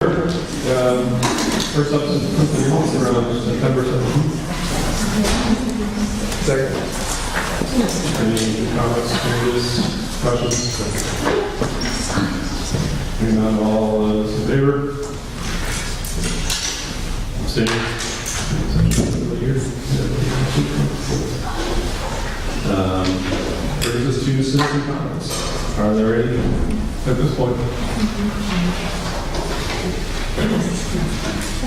First up is around September 17th. Second. Any comments, changes, questions? Hearing none, all those in favor? Abstaining? Brings us to citizen comments. Are there any at this point?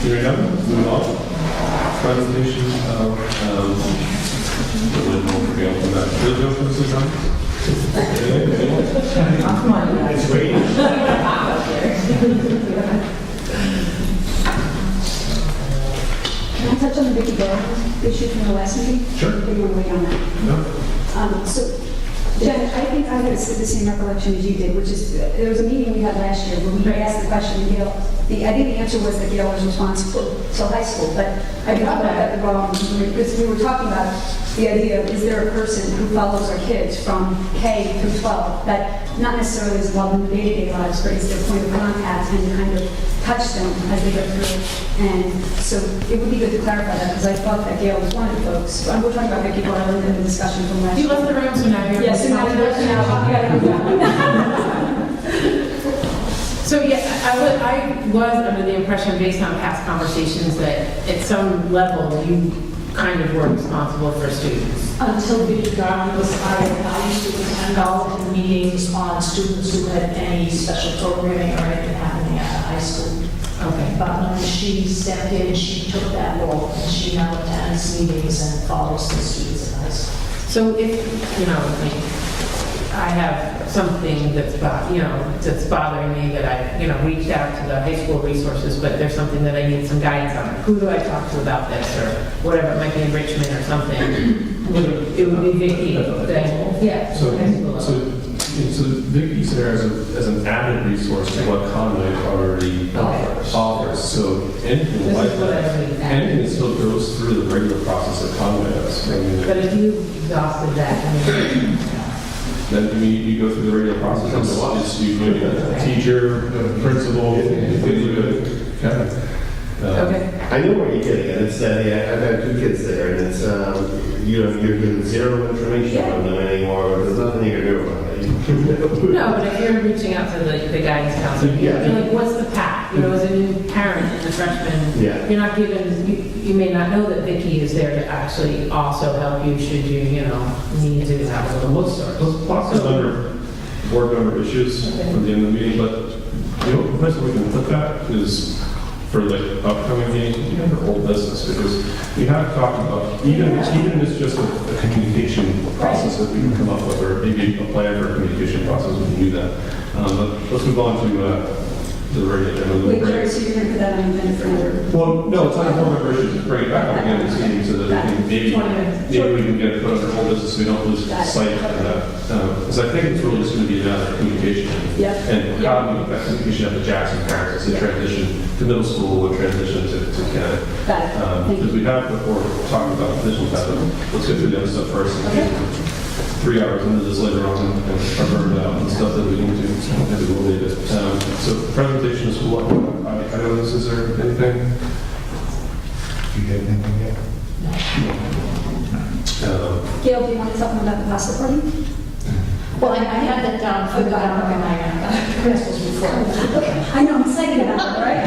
Hearing none, move on. Presentation of the Livermore Prevail from that. Really go for this time? Come on, guys. Waiting. Can I touch on the Vicky Bell issue from the last meeting? Sure. Or do you want to wait on that? No. So, Jen, I think I had the same recollection as you did, which is there was a meeting we had last year where we asked the question to Gail. I think the answer was that Gail was responsible to high school, but I got that wrong because we were talking about the idea of is there a person who follows our kids from K through 12 that not necessarily is involved in the day-to-day lives, but is their point of contact and kind of touch them as they go through. And so it would be good to clarify that because I thought that Gail was one of the folks. We're talking about Vicky Garland and the discussion from last year. You left the room, so now you're... Yes, so now we gotta go. So yeah, I was under the impression based on past conversations that at some level you kind of were responsible for students. Until Vicky Garland was hired, I used to attend all of the meetings on students who had any special programming or anything happening at the high school. Okay. But when she stepped in, she took that role, and she now attends meetings and follows the students at high school. So if, you know, like, I have something that's, that's bothering me that I, reached out to the high school resources, but there's something that I need some guidance on. Who do I talk to about this or whatever, it might be enrichment or something. It would be Vicky. Yeah. So Vicky's there as an added resource to what Conway already offers. So anything like that, anything that still goes through the regular process that Conway does. But if you exhausted that, then you go through the regular process. You a teacher, a principal, okay. I know where you're getting at. It's I've had two kids there, and it's you're getting zero information from them anymore. There's nothing you can do about it. No, but if you're reaching out to the guidance counselor, you're like, what's the path? As a new parent and a freshman, you're not given, you may not know that Vicky is there to actually also help you should you, need to have a little bookstore. Let's talk under board member issues for the end of the meeting, but the place where we can put that is for like upcoming meetings, even for old business, because we have talked about, even if it's just a communication process that we can come up with, or maybe a plan for a communication process, we can do that. But let's move on to the regular. Wait, Jerry, so you're going to put that on the agenda for another? Well, no, it's on board member issues. Bring it back up again this meeting so that maybe we can get it put under whole business so we don't lose sight of that. Because I think it's really just going to be a matter of communication. And how do we affect communication at the Jackson parents as a transition to middle school or transition to Canada. Because we have before talking about positions, but let's get through the other stuff first. 3 hours into this later on and are burned out and stuff that we need to, maybe we'll leave it. So presentation of school, I know this, is there anything? Do you have anything yet? Gail, do you want to talk about the pasta party? Well, I had that down for the down on my principals before. I know, I'm excited about it, right?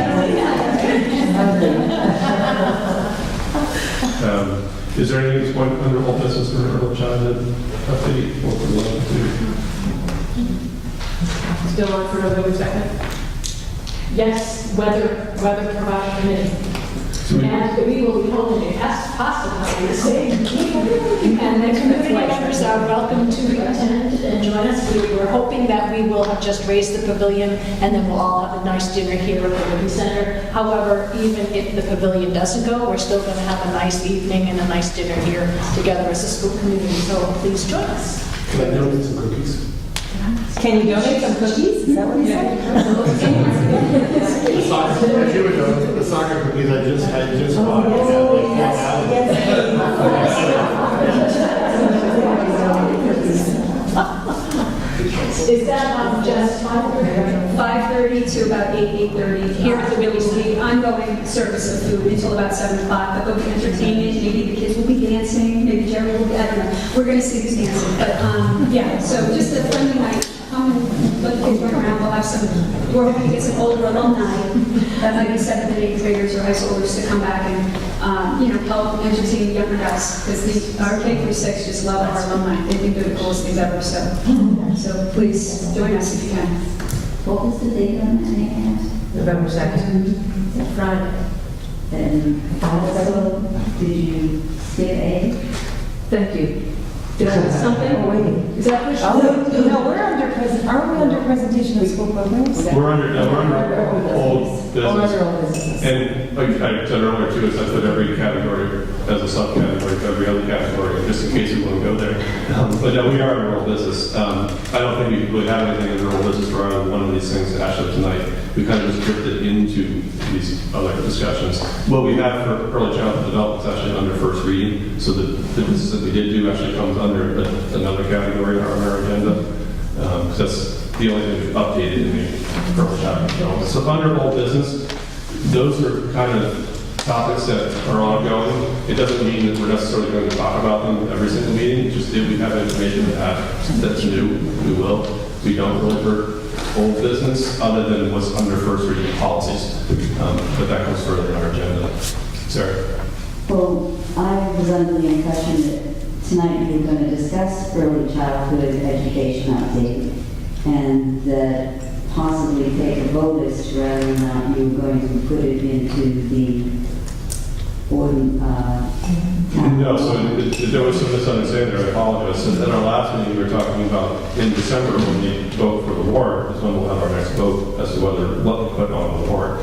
Is there any point under whole business for early childhood update? What we're looking to? Still on for November 2nd? Yes, weather provider committee. And we will be holding a pasta party the same. And the community members are welcome to attend and join us. We're hoping that we will have just raised the pavilion and then we'll all have a nice dinner here at the Liberty Center. However, even if the pavilion doesn't go, we're still going to have a nice evening and a nice dinner here together as a school community. So please join us. Can I donate some cookies? Can you donate some cookies? Is that what you said? The soccer cookies I just bought. Is that just 5:30? 5:30 to about about 8:30. Here at the There will Willie be ongoing service of food until about 7 o'clock, but there'll be entertainment, maybe the kids will be dancing, maybe Jerry will be, I don't know. We're going to see who's dancing, but, yeah, so just a friendly night. Come and let the kids run around, we'll have some, we're hoping to get some older alumni, that might be 7th and 8th graders or high schoolers to come back and, help entertain younger guys, because our K through 6 just love our alumni. They think they're the coolest things ever, so please join us if you can. What was the date on that again? November 2nd. It's Friday. And also, did you skip A? Thank you. Did I miss something? Oh, wait. Is that push? No, we're under aren't we under presentation of school programs? We're under old business. Old business. And like I said earlier too, is I put every category as a subcategory, every other category, just in case you want to go there. But no, we are in rural business. I don't think we really have anything in rural business for either one of these things actually tonight. We kind of just drifted into these other discussions. What we have for early childhood development is actually under first reading. So the business that we did do actually comes under another category on our agenda. Because that's the only thing we've updated in the early childhood development. So under old business, those are kind of topics that are ongoing. It doesn't mean that we're necessarily going to talk about them every single meeting. It's just if we have information that's new, we will. We don't really for old business other than what's under first reading policies. But that comes further in our agenda. Sarah? Well, I was under the impression that tonight you were going to discuss early childhood education update and that possibly take a vote as to whether or not you were going to put it into the No, so there was some misunderstanding there, I apologize. So at our last meeting, we were talking about in December when we vote for the warrant, is when we'll have our next vote as to what we put on the warrant,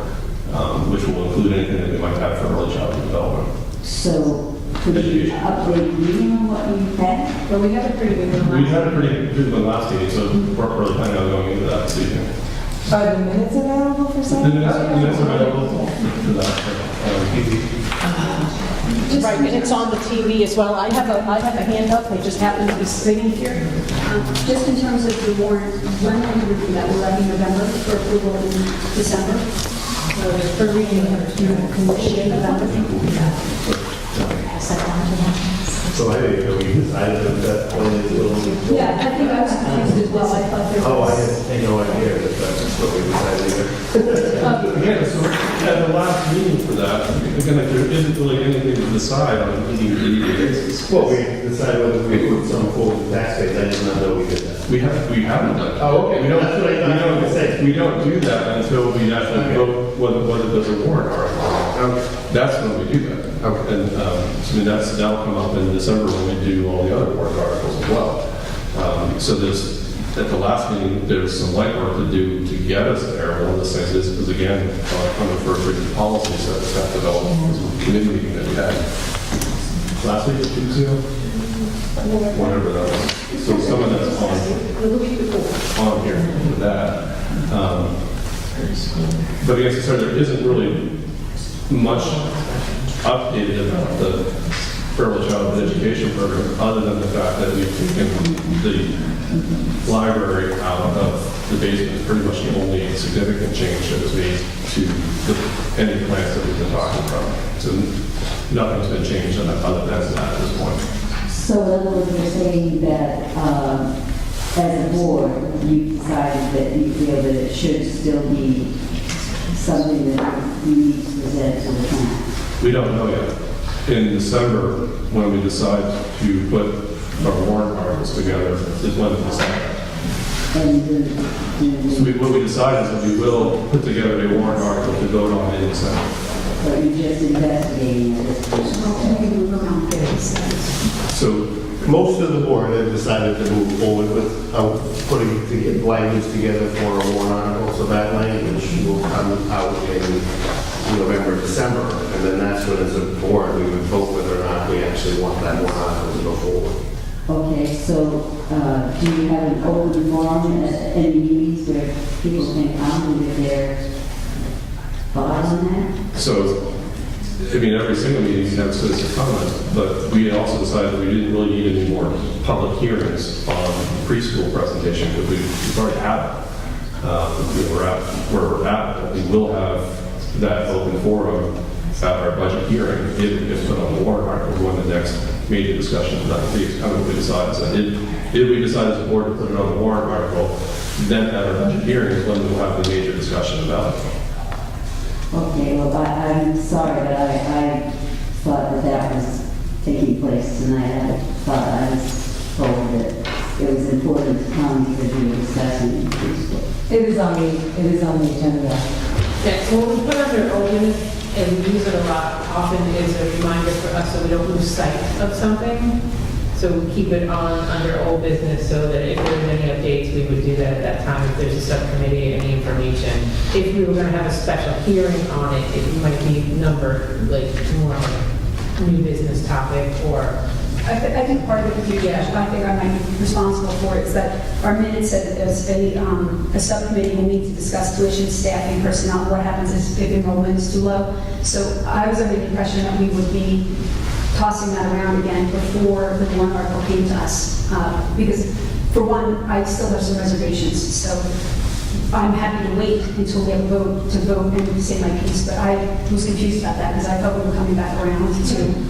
which will include anything that we might have for early childhood development. So could you update me on what you had? Well, we had a pretty good one. We had a pretty good one last meeting, so we're really planning on going into that this evening. Are the minutes available for The signing? minutes are available for that. Right, and it's on the TV as well. I have a hand up, they just happen to be sitting here. Just in terms of the warrant, when will we review that? Will that be November for approval in December? For reading, So I didn't know we decided that that one is a little. Yeah, I think I was confused as well. I thought there Oh, I was. had no idea that that's what we decided either. Again, so at the last meeting for that, again, like, there isn't really anything to decide on an immediate basis. Well, we decided whether we put some forward tax base. I did not know we did that. We haven't done that. Oh, okay. We don't, That's what I thought you were gonna say. we don't do that until we actually Okay. vote whether there's a warrant article. Okay. That's when we do that. Okay. And, so I mean, that'll come up in December when we do all the other warrant articles as well. So at the last meeting, there's some legwork to do to get us there. One of the things is, because again, on the first reading policies that got developed, was a committee meeting that we had last week, 2 weeks ago? Whatever that was. So some of that's on here for that. But again, so there isn't really much updated about the early childhood education program, other than the fact that we've taken the library out of the basement. Pretty much the only significant change that was made to any plans that we've been talking about. So nothing's been changed other than that at this point. So in other words, you're saying that as a board, you decided that you feel that it should still be something that you need to present to the town. We don't know yet. In December, when we decide to put our warrant articles together, is when we decide. And So what we decide is that we will put together a warrant article to vote on in December. but you're just investigating at this point. So Most of the board have decided to move forward with putting language together for a warrant article, so that language will come out in November, December, and then that's when as a board, we would vote whether or not we actually want that warrant article to go forward. Okay, so do you have an open forum at any meetings where people can come with their thoughts on that? So, I mean, every single meeting you have citizen comment, but we also decided that we didn't really need any more public hearings on preschool presentation because we've already had it. we're at where we're at, but we will have that open forum at our budget hearing if it gets put on the warrant article when the next major discussion, that will be kind of what we decide. So if we decide as a board to put it on the warrant article, then at our budget hearing is when we'll have the major discussion about it. Okay, well, I'm sorry, but I thought that that was taking place tonight. I thought I was told that it was important to come because we were discussing preschool. It is on the agenda. Yeah, so what we put under open, and we use it a lot, often is a reminder for us so we don't lose sight of something. So we keep it on under old business so that if there's any updates, we would do that at that time. If there's a subcommittee, any information. If we were going to have a special hearing on it, it might be numbered like more like new business topic or I think part of the confusion, I think I might be responsible for it, is that our minutes said that there's a subcommittee will meet to discuss tuition, staffing, personnel, what happens if enrollment is too low. So I was under the impression that we would be tossing that around again before the warrant article came to us. Because for one, I still have some reservations, so I'm happy to wait until we have a vote to vote and say my piece, but I was confused about that because I thought we were coming back around to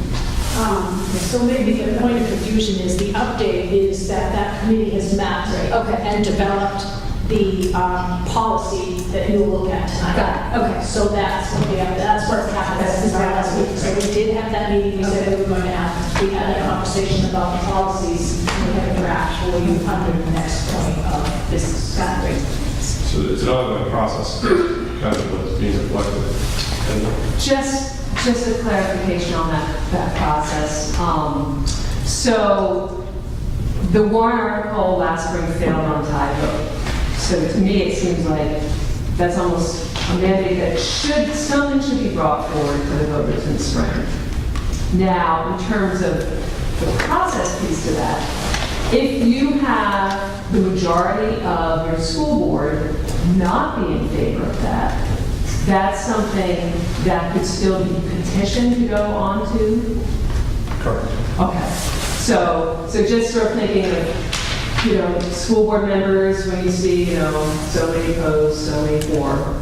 So maybe the point of confusion is the update is that that committee has met and developed the policy that you will look at tonight. Got it. Okay. So that's what happened. That's our last meeting. So we did have that meeting. We said we were going to have, we had a conversation about the policies. We have a draft for you under the next point of business. So it's an ongoing process, kind of what's being reflected. And Just a clarification on that process. So the warrant article last spring failed on tie vote. So to me, it seems like that's almost a mandate that something should be brought forward for the voters in the spring. Now, in terms of the process piece to that, if you have the majority of your school board not be in favor of that, that's something that could still be petitioned to go on to? Correct. Okay. So just sort of thinking of, school board members, when you see, so many opposed, so many for,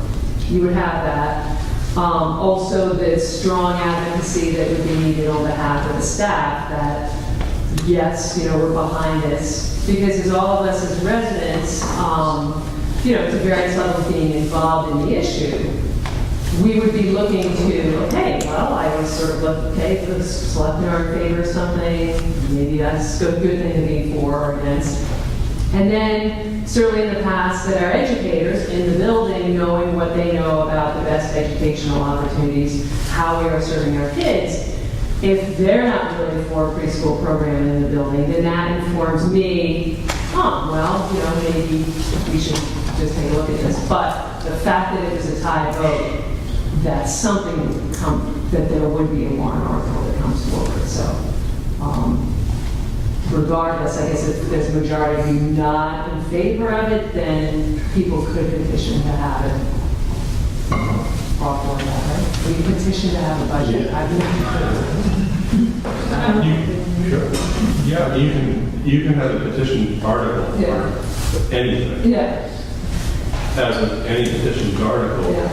you would have that. Also, the strong advocacy that would be needed on behalf of the staff that, yes, we're behind this. Because as all of us as residents, to various levels being involved in the issue, we would be looking to, okay, well, I would sort of look, okay, if the selectmen are in favor of something, maybe that's a good thing to be for or against. And then, certainly in the past, that our educators in the building, knowing what they know about the best educational opportunities, how we are serving our kids, if they're not really for a preschool program in the building, then that informs me, maybe we should just take a look at this. But the fact that it was a tie vote, that's something that there would be a warrant article that comes forward. So regardless, I guess if there's a majority of you not in favor of it, then people could petition to have it brought forward that way. We can petition to have a budget. Yeah. I believe You can have a petition article for anything. Yeah. As with any petition article, Yeah.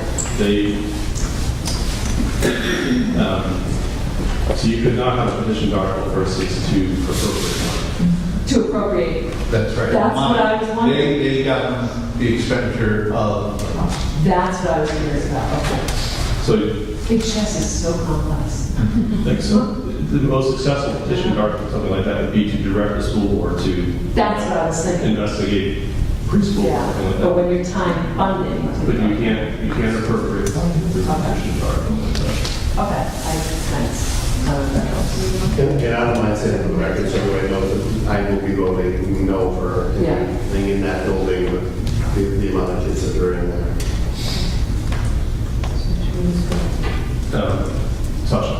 So you could not have a petition article versus to appropriate. To appropriate. That's right. That's what I was wondering. They got the expenditure of. That's what I was curious about. Okay. So HS is so complex. the most successful petition article, something like that, would be to direct the school board to That's what I was thinking. investigate preschool, Yeah, something like but that. when you're time funding. But you can't appropriate funding for a petition article like that. Okay, thanks. And I don't mind saying for the record, so everybody knows that I will be voting no for Yeah. anything in that building with the amount of kids that are in there. Sasha?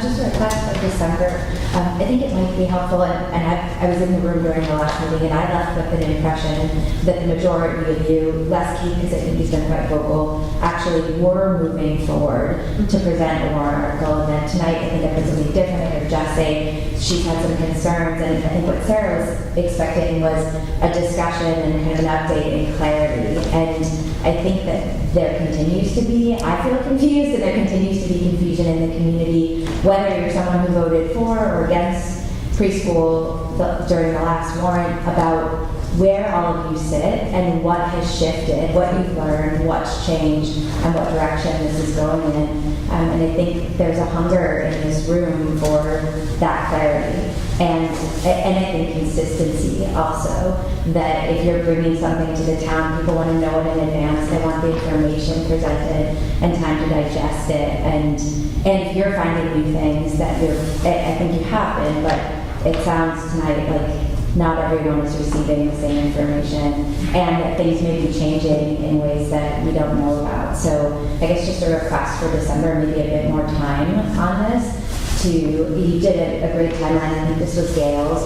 Just a clarification December. I think it might be helpful, and I was in the room during the last meeting, and I left with an impression that the majority of you, Les Keith, because I think he's been quite vocal, actually were moving forward to present a warrant article. And then tonight, I think I heard something different. I heard Jess say she's had some concerns, and I think what Sarah was expecting was a discussion and kind of an update and clarity. And I think that there continues to be, I feel confused, and there continues to be confusion in the community, whether you're someone who voted for or against preschool during the last warrant, about where all of you sit and what has shifted, what you've learned, what's changed, and what direction this is going in. And I think there's a hunger in this room for that clarity. And I think consistency also, that if you're bringing something to the town, people want to know it in advance. They want the information presented and time to digest it. And if you're finding new things that I think you have been, but it sounds tonight like not everyone is receiving the same information, and that things may be changing in ways that we don't know about. So I guess just a request for December, maybe a bit more time on this. You did a great timeline, I think this was Gail's,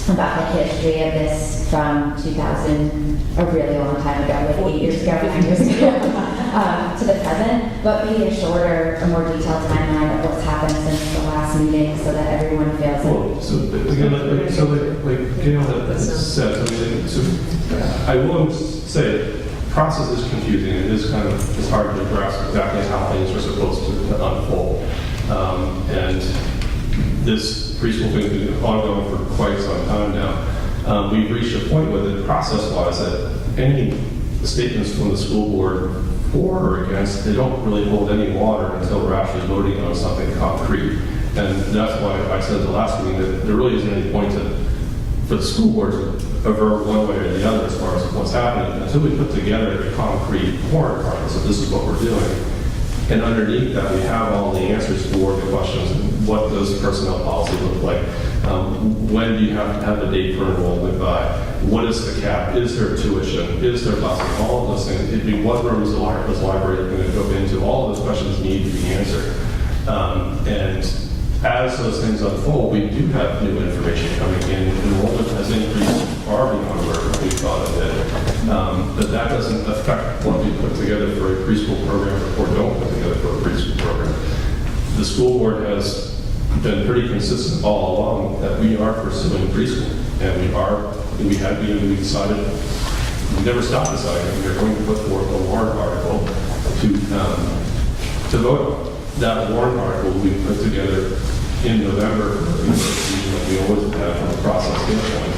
about the history of this from 2000, a really long time ago, like 8 years ago, 9 years ago, to the present, but maybe a shorter, a more detailed timeline of what's happened since the last meeting, so that everyone feels Well, so again, like Gail had said, I will say, the process is confusing, and it is kind of, it's hard to grasp exactly how things are supposed to unfold. And this preschool thing has been ongoing for quite some time now. We've reached a point with it, process-wise, that any statements from the school board for or against, they don't really hold any water until we're actually voting on something concrete. And that's why I said at the last meeting that there really isn't any point for the school board to avert one way or the other as far as what's happening until we put together a concrete warrant article. So this is what we're doing. And underneath that, we have all the answers for the questions. What does personnel policy look like? When do you have to have the date for enrollment by? What is the cap? Is there tuition? Is there busing? All of those things. It'd be what room is the library going to go into? All of those questions need to be answered. And as those things unfold, we do have new information coming in. Enrollment has increased far beyond where we thought it did. But that doesn't affect what we put together for a preschool program or don't put together for a preschool program. The school board has been pretty consistent all along that we are pursuing preschool, and we decided, we never stopped deciding, we are going to put forth a warrant article to vote on. That warrant article we put together in November, like we always have from a process standpoint.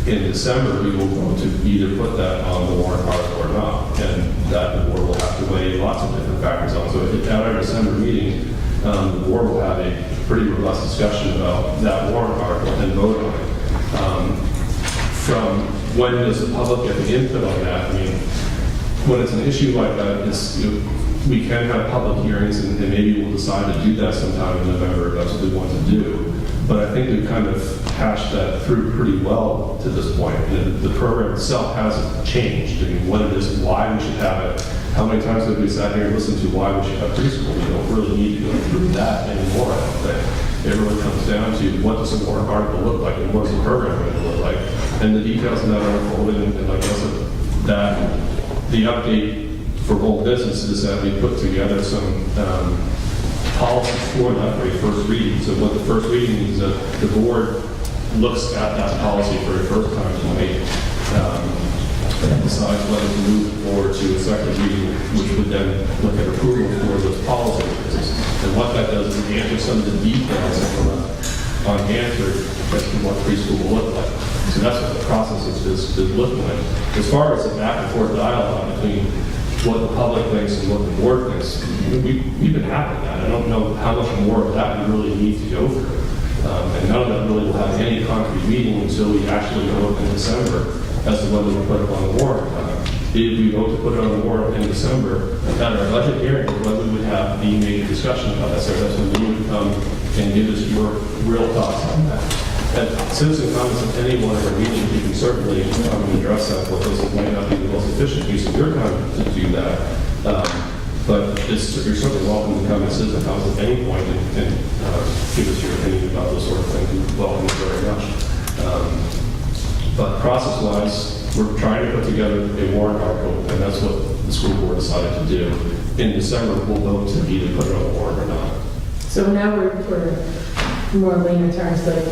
In December, we will go to either put that on the warrant article or not, and that the board will have to weigh lots of different factors on. So at our December meeting, the board will have a pretty robust discussion about that warrant article and vote on it. From when does the public get the input on that? I mean, when it's an issue like that, we can have public hearings, and maybe we'll decide to do that sometime in November if that's what we want to do. But I think we've kind of hashed that through pretty well to this point. The program itself hasn't changed. I mean, what it is, why we should have it. How many times have we sat here and listened to why we should have preschool? We don't really need to go through that anymore, I don't think. It really comes down to what does a warrant article look like and what is the program going to look like. And the details of that are unfolded, and like I said, that the update for whole business is that we put together some policies for that for a first reading. So what the first reading means is that the board looks at that policy for the first time tonight, and decides whether to move forward to a second reading, which would then look at approval for those policies. And what that does is answer some of the details that were unanswered as to what preschool will look like. So that's what the process is looking like. As far as the back and forth dialogue between what the public thinks and what the board thinks, we've been having that. I don't know how much more of that we really need to go through. And none of that really will have any concrete meeting until we actually go up in December as to whether we put it on the warrant. If we vote to put it on the warrant in December, at our budget hearing, whether we would have the major discussion about that. So that's when you would come and give us your real thoughts on that. At citizen comments at any one of our meetings, you can certainly come and address that, because it might not be the most efficient use of your time to do that. But you're certainly welcome to come and sit in the house at any point and give us your opinion about this sort of thing. We welcome it very much. But process-wise, we're trying to put together a warrant article, and that's what the school board decided to do. In December, we'll vote to either put it on the warrant or not. So now we're more layman terms, like,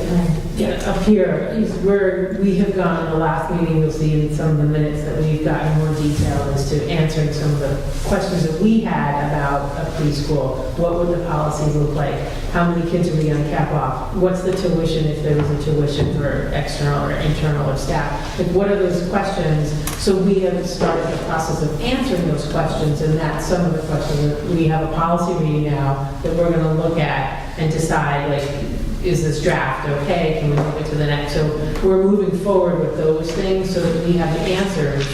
up here, is where we have gone in the last meeting, you'll see in some of the minutes that we've gotten more detail as to answering some of the questions that we had about a preschool. What would the policy look like? How many kids are we going to cap off? What's the tuition if there was a tuition for external or internal or staff? Like, what are those questions? So we have started the process of answering those questions, and that's some of the questions that we have a policy reading now that we're going to look at and decide, like, is this draft okay? Can we move it to the next? So we're moving forward with those things so that we have the answers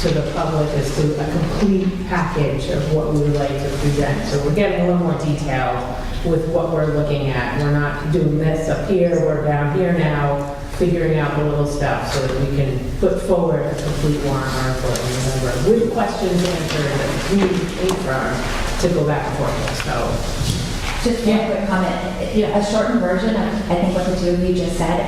to the public as to a complete package of what we would like to present. So we're getting a little more detailed with what we're looking at. We're not doing this up here, we're down here now, figuring out the little stuff so that we can put forward a complete warrant article in November with questions answered that the community came from to go back and forth. So. Just one quick comment. A shortened version of, I think, what the two of you just said.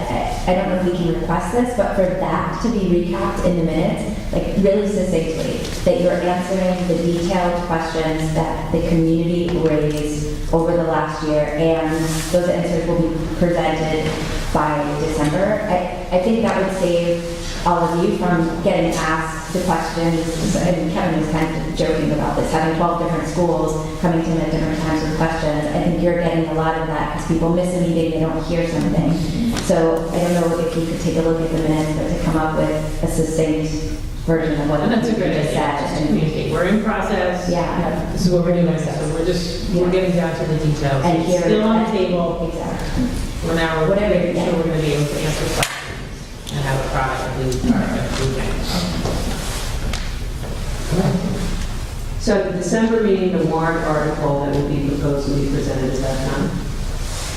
I don't know if we can request this, but for that to be recapped in the minutes, like really succinctly, that you're answering the detailed questions that the community raised over the last year, and those answers will be presented by December. I think that would save all of you from getting asked the questions, and Kevin was kind of joking about this, having 12 different schools coming to him at different times with questions. I think you're getting a lot of that because people miss a meeting, they don't hear something. So I don't know if we could take a look at the minutes, but to come up with a succinct version of what And that's a you good just idea, said. just to communicate. We're in process. Yeah. This is what we're doing. So we're getting down to the details. And It's here- still on the table. Exactly. We're now Whatever, making yeah. sure we're going to be able to answer questions and have a product that we are improving. So at the December meeting, the warrant article that will be proposed will be presented, is that done?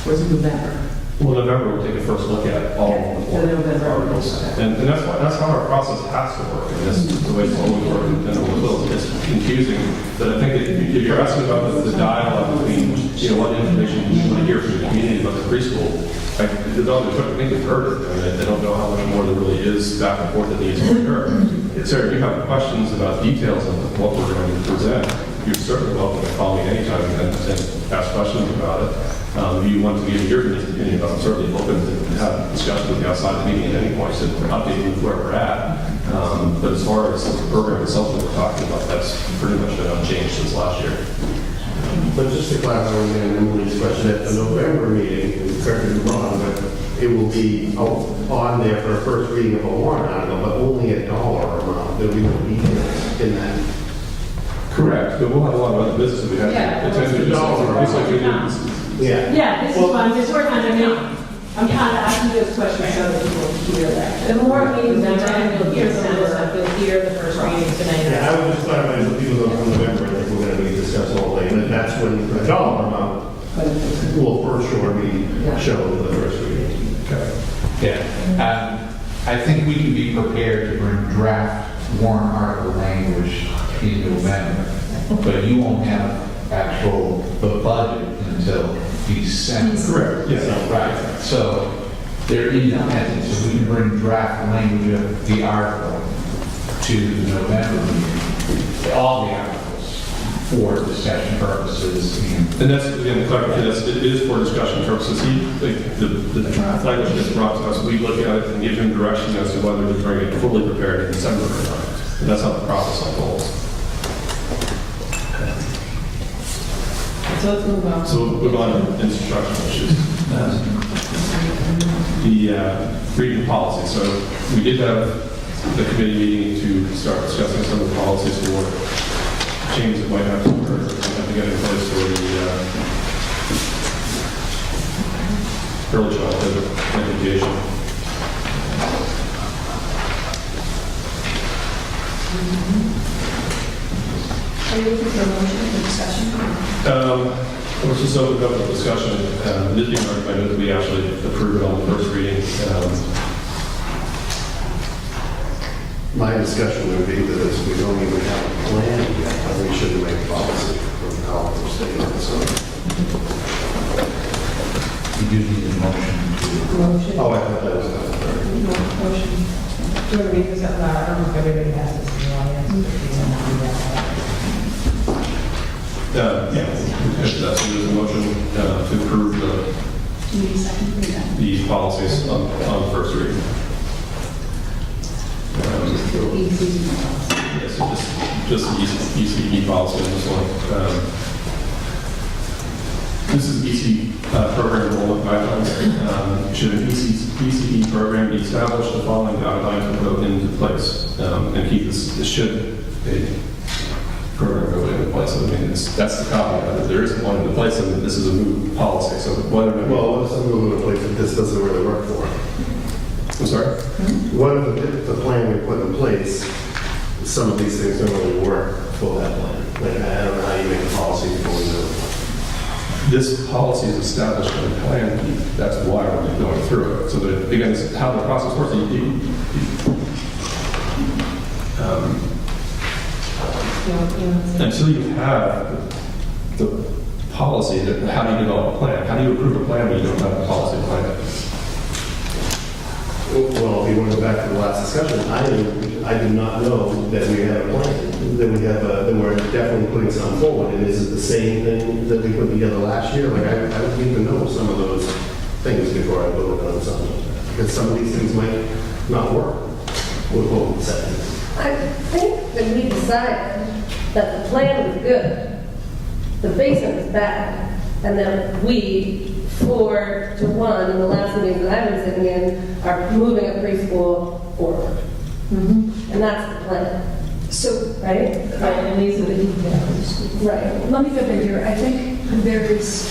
Or is it November? Well, November, we'll take a first look at all of the So November. articles. And that's how our process has to work. And this is the way it's always worked, and it will. It's confusing, but I think if you're asking about the dialogue between, what information you want to hear from the community about the preschool, I think they've heard it. I mean, they don't know how much more there really is back and forth that needs to occur. Sir, if you have questions about details of what we're going to present, you're certainly welcome to call me anytime and ask questions about it. If you want to give your opinion about it, I'm certainly open to have discussions with you outside the meeting at any point to update you with where we're at. But as far as the program itself that we're talking about, that's pretty much been unchanged since last year. But just to clarify on Emily's question, at the November meeting, correct me if I'm wrong, but it will be on there for a first reading of a warrant article, but only a dollar amount. There'll be no details in that. Correct, but we'll have a lot of other business that we have Yeah, to attend to. Just like we did. Yeah. Yeah, this is why I'm just working on it. I'm kind of asking those questions so that people hear that. The more meetings we attend, you'll hear some of this stuff. You'll hear the first reading tonight. Yeah, I would just clarify, so people don't come November, I think we're going to be discussing all day, and that's when the dollar amount will for sure be shown in the first reading. Yeah. I think we can be prepared to bring draft warrant article language in November, but you won't have the budget until December. Correct, yes. Right, so they're independent, so we can bring draft language of the article to the November meeting, all the articles, for discussion purposes. And that's, again, it is for discussion purposes. The draft language gets brought to us, we look at it and give him direction as to whether to bring it fully prepared in December or not. And that's how the process unfolds. So let's move on. So we'll move on to instructional issues. The reading policy. So we did have the committee meeting to start discussing some of the policies for changes that might have to occur, have to get in place for the early childhood education. Are you looking for a motion for discussion? Let's just open up the discussion. It is being recommended that we actually approve it on the first reading. My discussion would be that as we don't even have a plan yet, we shouldn't make a policy. motion? Oh, I thought that was coming. Motion. Do you want to read this out loud? I don't know if everybody has this in the audience. If you want to do that. Yeah, so there's a motion to approve the policies on first reading. Yes, so just the ECE policy on this one. This is ECE program enrollment guidelines. Should an ECE program be established, the following guidelines will go into place and keep this should a program go into place. I mean, that's the caveat. If there isn't one in place, then this is a new policy. So whether or not Well, what if something will in place that this doesn't really work for? I'm sorry. What if the plan we put in place, some of these things don't really work for that plan? Like, I don't know how you make a policy before we know. This policy is established in the plan. That's why we're going through it. So that, again, it's how the process works. Until you have the policy, how do you develop a plan? How do you approve a plan when you don't have the policy plan? Well, if you want to go back to the last discussion, I did not know that we had a plan, that we're definitely putting something forward. And is it the same thing that we put together last year? Like, I didn't even know some of those things before I voted on something like that. Because some of these things might not work with what we said. I think that we decided that the plan was good, the basement was bad, and that we, 4-1, in the last meeting that I've been sitting in, are moving a preschool forward. And that's the plan. So, Right? And these are the details. Right. let me jump in here. I think there is,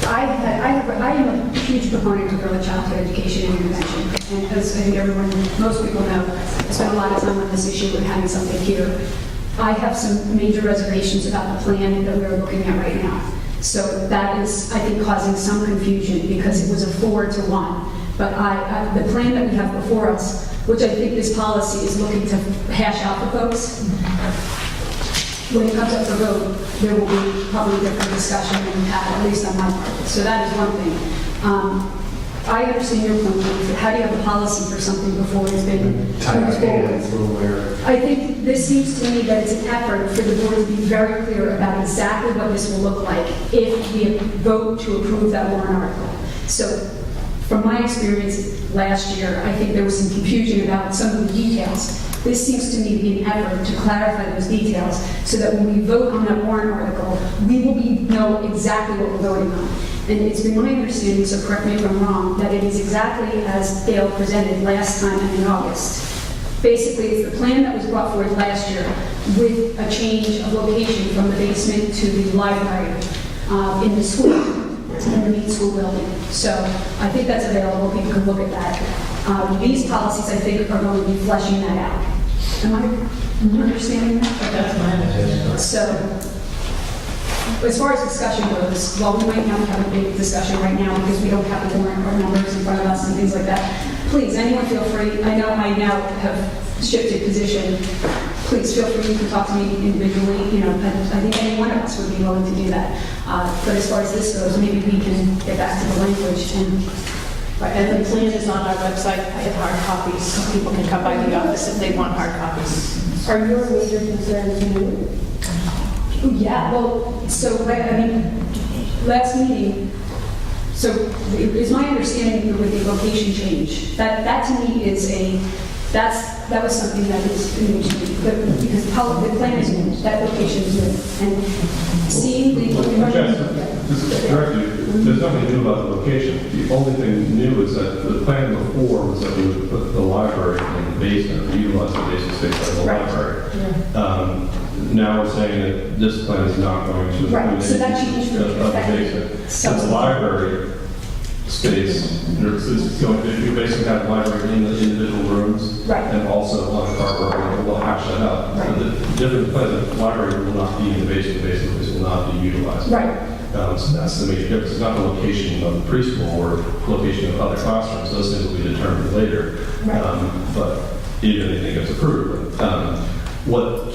I am a huge proponent of early childhood education and intervention. And as I think everyone, most people know, I spent a lot of time on this issue and having something here. I have some major reservations about the plan that we're looking at right now. So that is, I think, causing some confusion because it was a 4-1. But the plan that we have before us, which I think this policy is looking to hash out for folks, when it comes up the road, there will be probably a different discussion than we have, at least on my part. So that is one thing. I understand your point, Keith. How do you have a policy for something before it's been moved forward? I think this seems to me that it's an effort for the board to be very clear about exactly what this will look like if we vote to approve that warrant article. So from my experience last year, I think there was some confusion about some of the details. This seems to me to be an effort to clarify those details so that when we vote on that warrant article, we will know exactly what we're voting on. And it's been my understanding, so correct me if I'm wrong, that it is exactly as Dale presented last time in August. Basically, it's the plan that was brought forward last year with a change of location from the basement to the library in the school, in the main school building. So I think that's available. People can look at that. These policies, I think, are going to be fleshing that out. Am I understanding that? That's my understanding. So, as far as discussion goes, while we might not have a big discussion right now because we don't have the warrant or numbers in front of us and things like that, please, anyone feel free. I know I now have shifted position. Please feel free to talk to me individually. You know, I think any one of us would be willing to do that. But as far as this goes, maybe we can get back to the language and. Right, and the plan is on our website. I have hard copies, so people can come by the office if they want hard copies. Are your major concerns new? Yeah, well, so, I mean, last meeting, so it's my understanding with the location change, that to me is that was something that is new to me, because the plan is new, that location is new, and seeing Just correct you, there's nothing new about the location. The only thing new is that the plan before was that we would put the library in the basement, or utilize the basement space as a library. Now we're saying that this plan is not going to include any so that use changed of the basement. So the library space, is going to, you basically have the library in the individual rooms, and also on the carport, we'll hash that out. So the different plans, the library will not be in the basement space will not be utilized. So that's the major difference. It's not the location of the preschool or location of other classrooms. Those things will be determined later. But even if it gets approved. What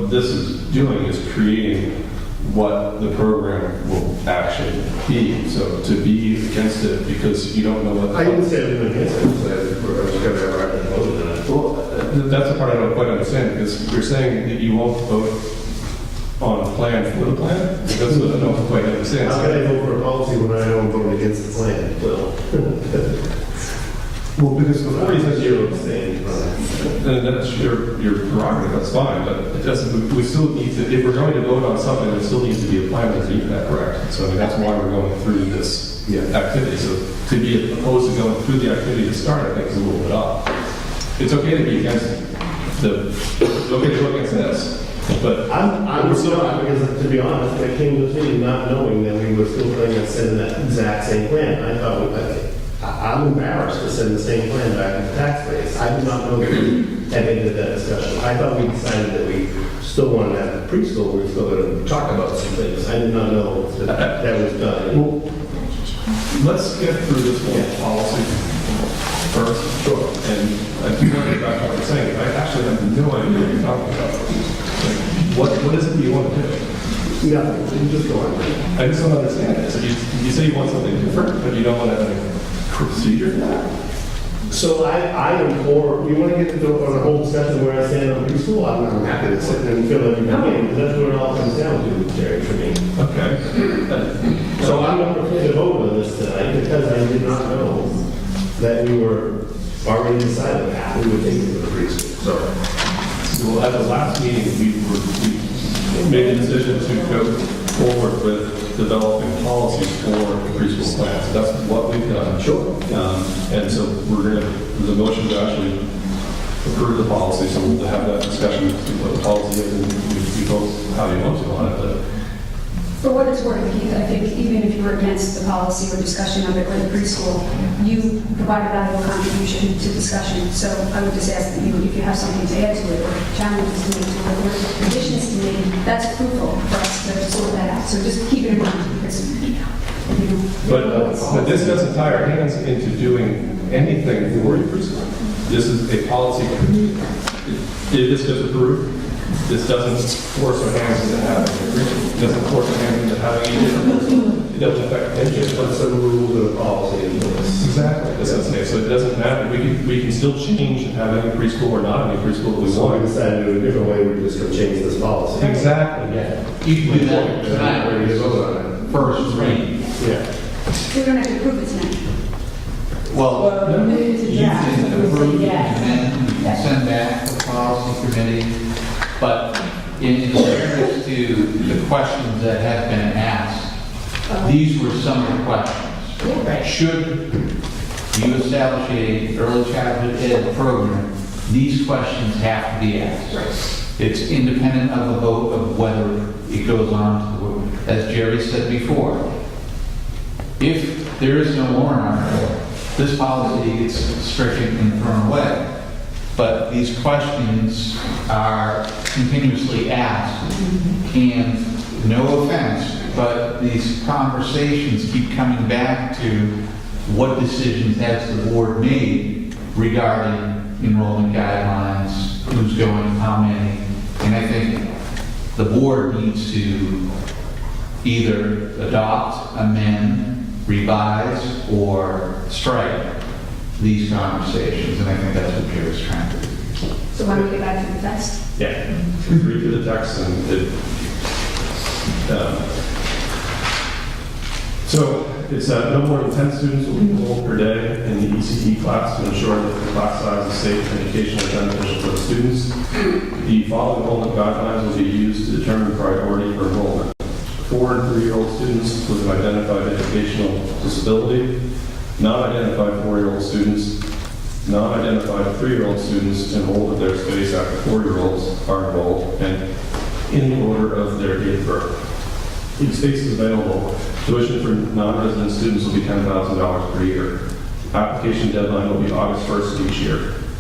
this is doing is creating what the program will actually be. So to be against it because you don't know what. I didn't say I'm against it, so I was going to have a vote on it. Well, that's the part I don't quite understand, because you're saying that you won't vote on a plan for the plan? That's what I don't quite understand. How can I vote for a policy when I don't vote against the plan? Well, because before you said You're you're abstaining from it. and that's your prerogative, that's fine, but it doesn't, we still need to, if we're going to vote on something, there still needs to be a plan underneath that, correct? So I mean, that's why we're going through this activity. So to be opposed to going through the activity to start, I think is a little bit off. It's okay to be against it's okay to go against this, but I'm still not, because to be honest, I came to this meeting not knowing that we were still planning on sending that exact same plan. I thought, I'm embarrassed to send the same plan back to the taxpayers. I did not know that we had ended that discussion. I thought we decided that we still wanted to have preschool, we were still going to talk about some things. I did not know that that was done. well, let's get through this one policy first. Sure. And I do want to get back to what you're saying. I actually have no idea what you're talking about. Like, what is it you want to do? Nothing, just go on. I just don't understand it. So you say you want something different, but you don't want to have any procedure for that? So I am for, you want to get on a whole discussion where I stand on preschool, I'm happy to sit and fill everything in, because that's what it all comes down to, Jerry, for me. Okay. So I'm not prepared to vote on this tonight, because I did not know that we were already decided that we would take it to the preschool. So, Well, at the last meeting, we made a decision to go forward with developing policies for preschool plans. That's what we've done. Sure. And so we're going to, the motion to actually approve the policy, so we'll have that discussion, see what the policy is, and we vote how you want to on it. But For what it's worth, Keith, I think even if you were against the policy or discussion of it with the preschool, you provide a valuable contribution to discussion. So I would just ask that you, if you have something to add to it, or challenges to make to it, or additions to make, that's fruitful for us to sort that out. So just keep it in mind, because, But this doesn't tie our hands into doing anything for your preschool. This is a policy. If this gets approved, this doesn't force our hands into having a preschool. It doesn't force our hands into having a different. It doesn't affect any just put some rules of the policy in place. Exactly. That's what I'm saying. So it doesn't matter. We can still change and have any preschool or not any preschool that we So I want. decided to do it a different way, we're just going to change this policy. Exactly. Yeah. You can do that Because I'm not ready to tonight, vote on it. first reading. Yeah. we don't have to prove it tonight. Well, you can approve Yes. and then you can send back to the policy committee. But in fairness to the questions that have been asked, these were some of the questions. Should you establish a early childhood ed program, these questions have to be asked. It's independent of the vote of whether it goes on to the, as Jerry said before. If there is no warrant article, this policy gets stricken and thrown away. But these questions are continuously asked, and no offense, but these conversations keep coming back to what decisions has the board made regarding enrollment guidelines, who's going, how many, and I think the board needs to either adopt, amend, revise, or strike these conversations, and I think that's what Jerry's trying to do. So why don't we get back to the text? Yeah. Read through the text and it. So it's no more than 10 students will be enrolled per day in the ECE class to ensure that the class size is safe, educational, and beneficial for the students. The following enrollment guidelines will be used to determine priority for enrollment. 4 and 3-year-old students with an identified educational disability, non-identified 4-year-old students, non-identified 3-year-old students enrolled at their space after 4-year-olds are enrolled, and in the order of their date of birth. Each space is available. Tuition for non-resident students will be $10,000 per year. Application deadline will be August 1st of each year.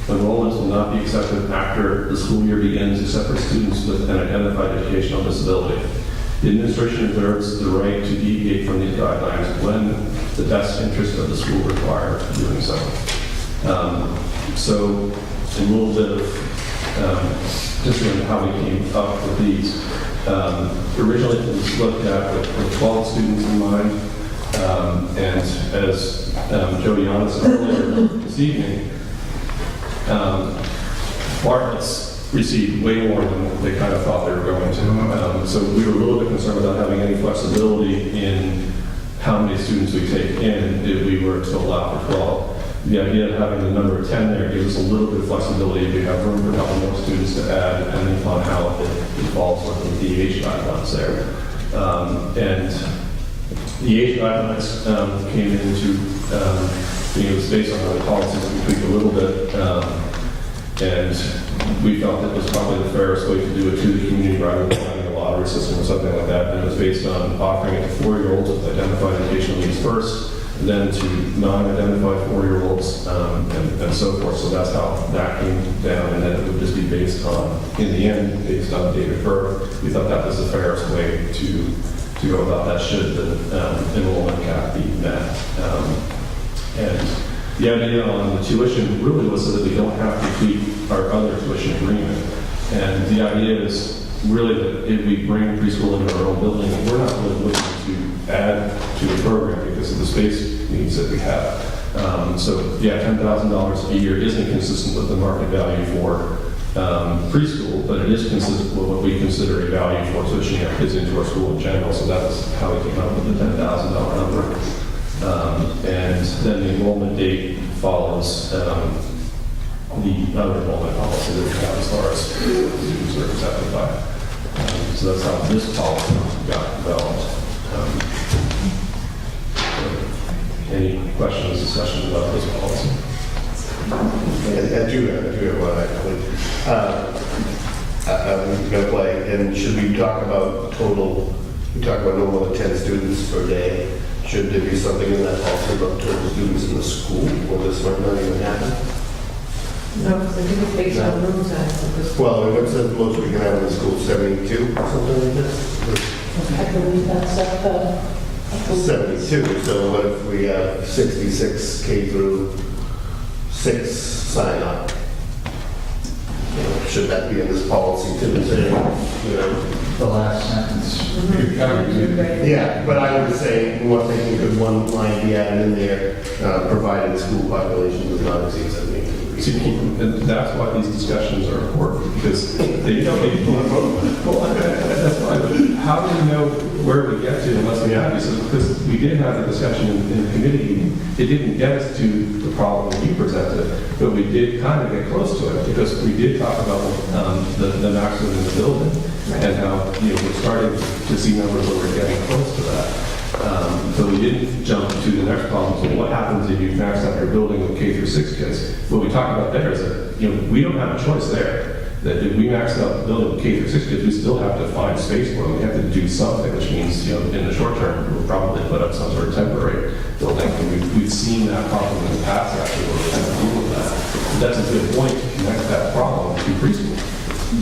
Enrollments will not be accepted after the school year begins except for students with an identified educational disability. The administration reserves the right to deviate from these guidelines when the best interest of the school requires doing so. So a little bit of history on how we came up with these. Originally, it was looked at with 12 students in mind, and as Joe Giannis said earlier this evening, Bartlett's received way more than they kind of thought they were going to. So we were a little bit concerned about having any flexibility in how many students we take in if we were to allow for 12. The idea of having the number of 10 there gives us a little bit of flexibility if we have room for a couple more students to add, depending upon how it evolves with the age guidelines there. And the age guidelines came into, it was based on our policies we tweaked a little bit, and we felt it was probably the fairest way to do it to the community rather than having a lottery system or something like that. And it was based on offering it to 4-year-olds with identified educational needs first, and then to non-identified 4-year-olds, and so forth. So that's how that came down, and then it would just be based on, in the end, based on date of birth. We thought that was the fairest way to go about that should the enrollment cap be met. And the idea on the tuition really was so that we don't have to tweak our other tuition agreement. And the idea is really that if we bring preschool into our own building, we're not really looking to add to the program because of the space needs that we have. So yeah, $10,000 a year isn't consistent with the market value for preschool, but it is consistent with what we consider a value for tuitioning our kids into our school in general. So that's how we came up with the $10,000 number. And then the enrollment date follows the other enrollment policy that we have as far as students are accepted by. So that's how this policy got developed. Any questions, discussions about this policy? I do have one actually. I'm going to play, and should we talk about total, we talk about no more than 10 students per day. Should there be something in that policy about total students in the school, or this might not even happen? No, because I think it's based on room size. Well, what's the most we can have in the school, 72 or something like this? I believe that's at the. 72, so what if we have 66 K through 6 sign up? You know, should that be in this policy too? Saying, you know, The last sentence. You're covered. yeah, but I would say, more thinking could one line be added in there, provided the school population does not exceed 72. See, and that's why these discussions are important, because they don't make people vote. Well, that's why. How do we know where we get to unless we have these? Because we did have the discussion in committee. It didn't get us to the problem that you presented, but we did kind of get close to it because we did talk about the maximum in the building and how we're starting to see numbers where we're getting close to that. So we didn't jump to the next problem. So what happens if you max out your building with K through 6 kids? What we talked about there is that we don't have a choice there. That if we max out the building with K through 6 kids, we still have to find space for them. We have to do something, which means in the short term we'll probably put up some sort of temporary building. And we've seen that problem in the past actually where we have to deal with that. But that's a good point to connect that problem to preschool.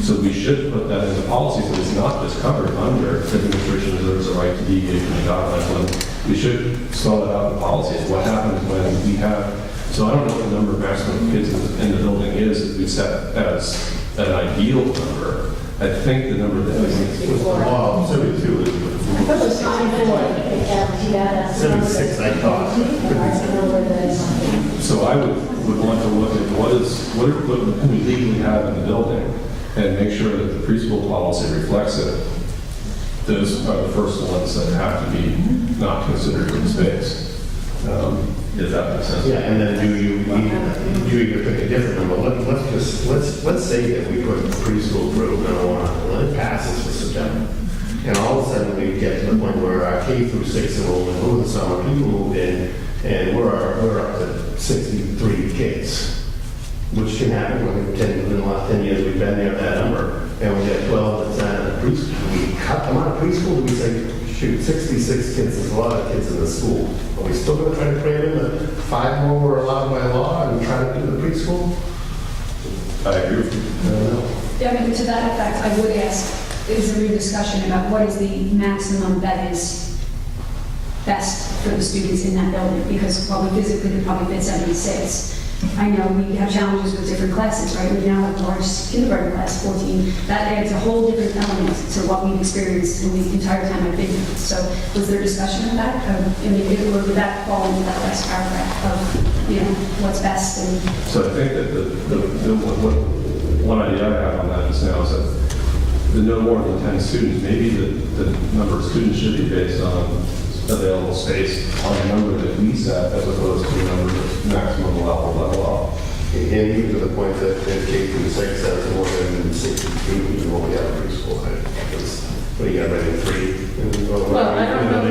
So we should put that in the policy so it's not just covered under the administration reserves the right to deviate from the guidelines. We should spell that out in the policy. What happens when we have, so I don't know what the number of maximum kids in the building is that we set as an ideal number. I think the number that is Wow, 72 is. I thought it was 64. Yeah. 76, I thought. So I would want to look at what can we legally have in the building and make sure that the preschool policy reflects it. Those are the first ones that have to be not considered in space. Does that make sense? Yeah, and then do you either pick a different number? Let's say that we put preschool through marijuana, let it passes for September. And all of a sudden we get to the point where our K through 6 enrollment over the summer, people move in, and we're up to 63 kids. Which can happen in the last 10 years we've been there at that number, and we get 12 that's out of preschool. We cut them out of preschool, do we say, shoot, 66 kids is a lot of kids in the school. Are we still going to try to cram in the 5 more we're allowed by law and try to do the preschool? I agree with you. Yeah, I mean, to that effect, I would ask, is there a discussion about what is the maximum that is best for the students in that building? Because while we physically could probably fit 76, I know we have challenges with different classes, right? We now have a large kindergarten class, 14. That adds a whole different element to what we've experienced in the entire time I've been here. So was there discussion of that? Or would that fall into that last paragraph of, you know, what's best and... So I think that one idea I have on that just now is that the no more than 10 students, maybe the number of students should be based on available space on the number that we set as opposed to the number of maximum level off. And even to the point that in K through 6, that's more than 60 students, you won't have a preschool. Because when you got ready 3, Well, I don't know. I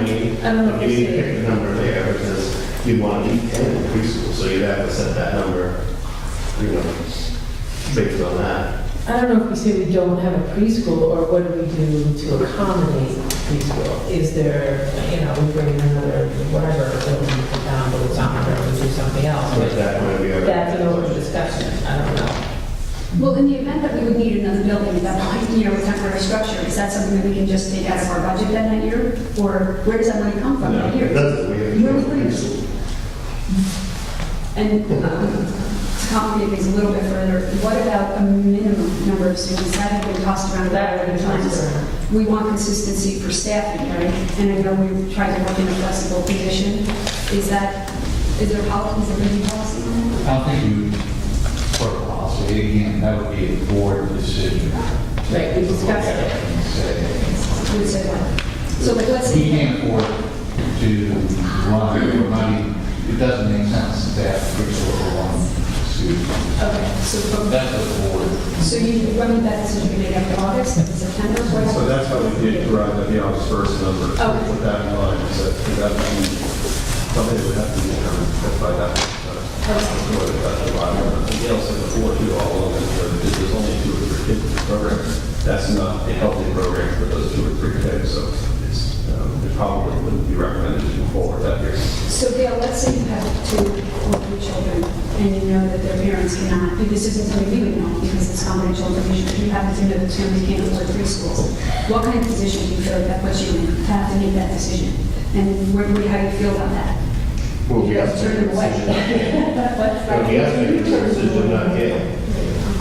don't know if You need to you pick the number there because you want to keep 10 in preschool, so you'd have to set that number, you know, based on that. I don't know if we say we don't have a preschool, or what do we do to accommodate preschool? Is there, you know, we bring in another, whatever, building to town, but it's on, or we do something else. Or is that going to be a- That's an open discussion, I don't know. Well, in the event that we would need another building at that point, you know, a temporary structure, is that something that we can just take out of our budget then that year? Or where does that money come from that year? It doesn't, we have Where we to put it? preschool. And to complicate things a little bit further, what about a minimum number of students? That had been tossed around That about had been times. tossed around. We want consistency for staffing, right? And I know we've tried to work in a flexible position. Is there a policy, is there any policy on that? I don't think you put a policy, again, that would be a board decision. Right, we discussed it. Say, You would say what? So like, let's we say, can't afford to run, or money, it doesn't make sense to have preschool for one student. okay, so, That's what the board. so when would that decision be made after August, September? What So that's how we did arrive at the August 1st number. Okay. With that in mind, is that would be something that would have to be determined by that. Whether that's a lot or not. And Gail said before too, all along, that there's only 2 or 3 kids in the program. That's not a healthy program for those 2 or 3 kids, so it probably wouldn't be recommended to move forward that year. So Gail, let's say you have 2 or 3 children and you know that their parents cannot, this isn't something we would know because it's confidential information, but you happen to know that families can't afford preschools. What kind of position do you feel like that puts you in to have to make that decision? And how do you feel about that? Well, we You have to turn make a them away. decision. But- We have to make a decision, not Gail.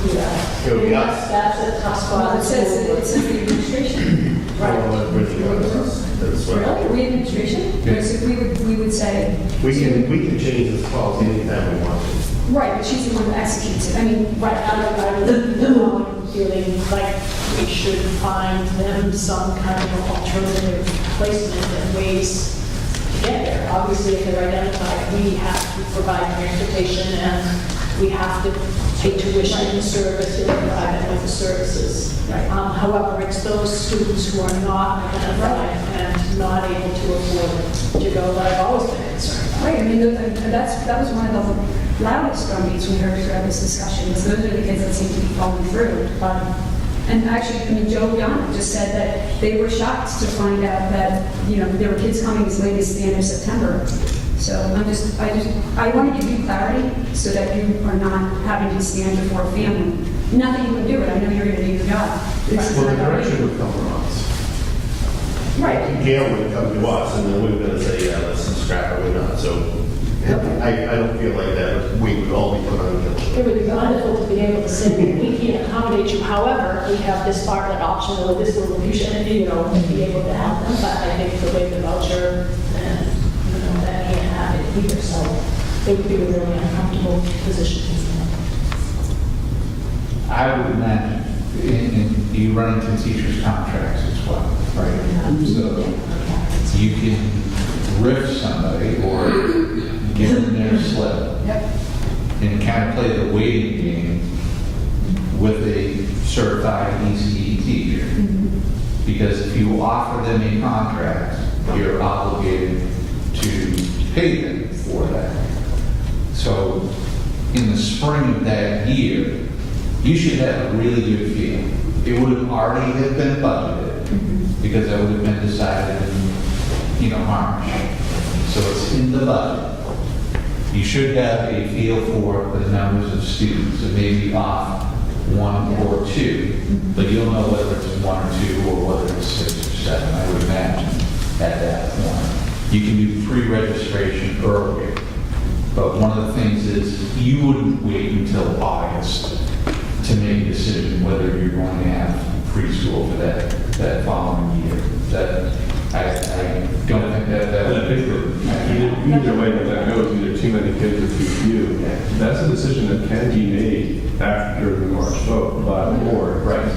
It would be us. That's a tough spot. Well, it says the administration. Well, that's really what it is. That's what- Really? We administration? Yeah. So we would say, We can change this policy anytime we want to. right, but she's the one who executes it. I mean, Right, I was feeling like we should find them some kind of alternative placement and ways to get there. Obviously, if they're identified, we have to provide transportation and we have to pay tuition service and provide them with the services. Right. However, it's those students who are not identified and not able to afford to go that I've always been concerned about. right, I mean, that was one of the loudest drumbeats we heard throughout this discussion, was those are the kids that seem to be falling through. And actually, I mean, Joe Yana just said that they were shocked to find out that, you know, there were kids coming as late as the end of September. So I want to give you clarity so that you are not having to stand before a family. Not that you would do it, I know you're going to do your job. This is Well, the not how we- direction would come from us. Right. Gail would come to us, and then we were gonna say, yeah, let's scrap it, we're not. So I don't feel like that we would all be put on Gail. It would be wonderful to be able to say, we can't accommodate you, however, we have this Bartlett option or this little, you should, you know, be able to help them, but I think the way the voucher, and, you know, that can't have it either, so it would be a really uncomfortable position. I would imagine, and you run into teachers' contracts as well, right? So you can riff somebody or give them their slip and kind of play the waiting game with a certified ECE teacher. Because if you offer them a contract, you're obligated to pay them for that. So in the spring of that year, you should have a really good feel. It would have already have been budgeted because that would have been decided in, March. So it's in the budget. You should have a feel for the numbers of students. It may be off 1 or 2, but you'll know whether it's 1 or 2 or whether it's 6 or 7, I would imagine, at that point. You can do pre-registration earlier But one of the things is, you wouldn't wait until August to make a decision whether you're going to have preschool for that following year. That, I don't think And I think that either way that that goes, either too many kids or too few, that's a decision that can be made after the March vote by the board. Right.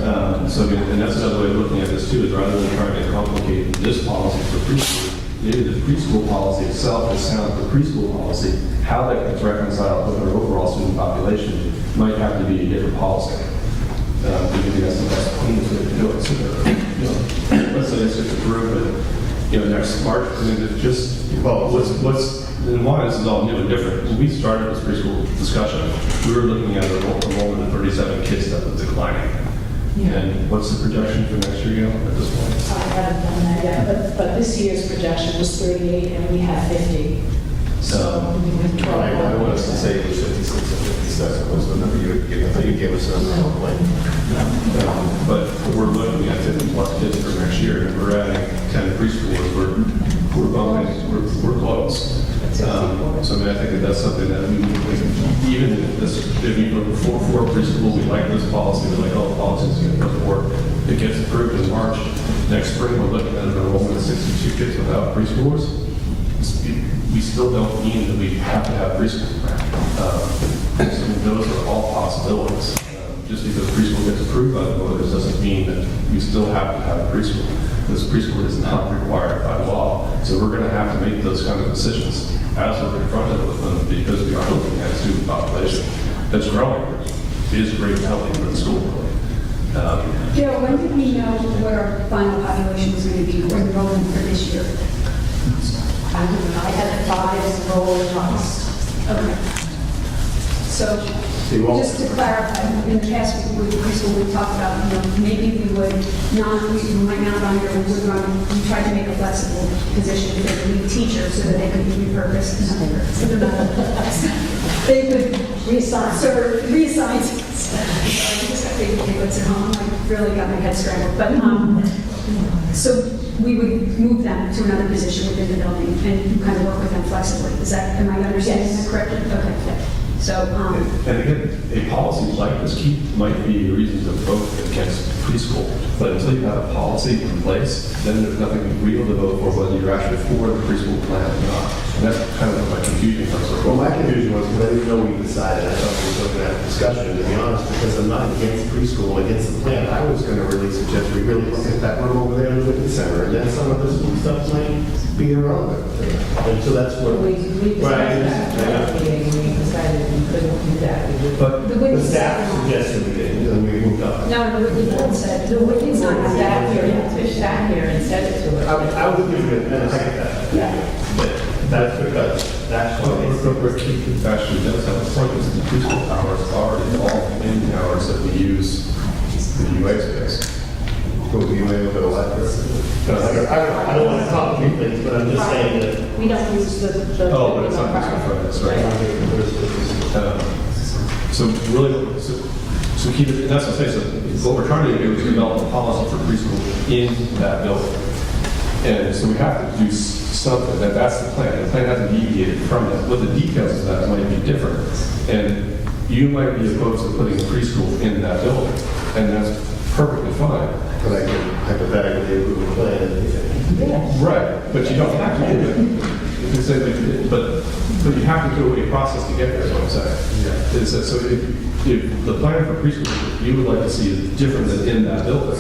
So, I mean, and that's another way of looking at this too, is rather than trying to complicate this policy for preschool, maybe the preschool policy itself is sound for preschool policy. How that gets reconciled with our overall student population might have to be a different policy. Maybe that's the best cleanest way to do it. So, let's say it's just approved, next March, I mean, it's just, well, and why this is all new and different. When we started this preschool discussion, we were looking at an enrollment of 37 kids that was declining. And what's the projection for next year, Gail, at this point? I haven't done that yet, but this year's projection was 38 and we had 50. So we went 12. I want us to say it was 56 or 57 was the number you gave. I thought you gave us a number. But we're looking at 50 plus kids for next year, and we're adding 10 preschoolers. We're bumping, we're close. So I mean, I think that that's something that we even if you go before preschool, we like this policy, we like all the policies you go before it gets approved in March. Next spring, we're looking at an enrollment of 62 kids without preschoolers. We still don't mean that we have to have preschool. So those are all possibilities. Just because preschool gets approved by the voters doesn't mean that we still have to have a preschool. This preschool is not required by law. So we're going to have to make those kind of decisions as we're confronted with them, because we are looking at a student population that's growing. It is great and healthy for the school. Jill, when did we know what our final population was going to be for enrollment for this year? I had 5 enrolled in August. Okay. So, just to clarify, in the past, with the preschool, we talked about, maybe we would not, we might not run here, we would run, we tried to make a flexible position for the lead teacher so that they could be repurposed. They could reassign. I just got big kids at home, I really got my head scrambled. But, so we would move them to another position within the building and kind of work with them flexibly. Is that, am I understanding that correctly? Okay. So, and again, a policy like this might be a reason to vote against preschool, but until you have a policy in place, then there's nothing real to vote for whether you're actually for the preschool plan or not. And that's kind of what my confusion comes from. Well, my confusion was because I didn't know we decided. I thought we were going to have a discussion, to be honest, because I'm not against preschool, against the plan. I was going to really suggest we really look at that room over there in the Witness Center, and then some of this stuff might be irrelevant. And so that's what. We decided that. We decided we couldn't do that. But The staff suggested we did, and we moved on. no, the board said, the Wiggins Not not sat here, Tish sat here and said it to us. I would give you a minute, I get that. Yeah. But that's because, that's what We're keeping, actually does have a point, is the preschool hours are involved in the hours that we use the UA space. Will be able to elect I don't want to complicate things, but I'm just saying that. We don't use the. Oh, but it's not used for this, right? So really, so keep it, that's what I'm saying, so what we're trying to do is develop a policy for preschool in that building. And so we have to do something, that's the plan. The plan hasn't deviated from that. What the details of that might be different. And you might be opposed to putting preschool in that building, and that's perfectly fine. But I can hypothetically approve a plan. Right, but you don't have to do it. You can say, but you have to go a process to get there, is what I'm saying. Yeah. Is that, so if the plan for preschool you would like to see is different than in that building,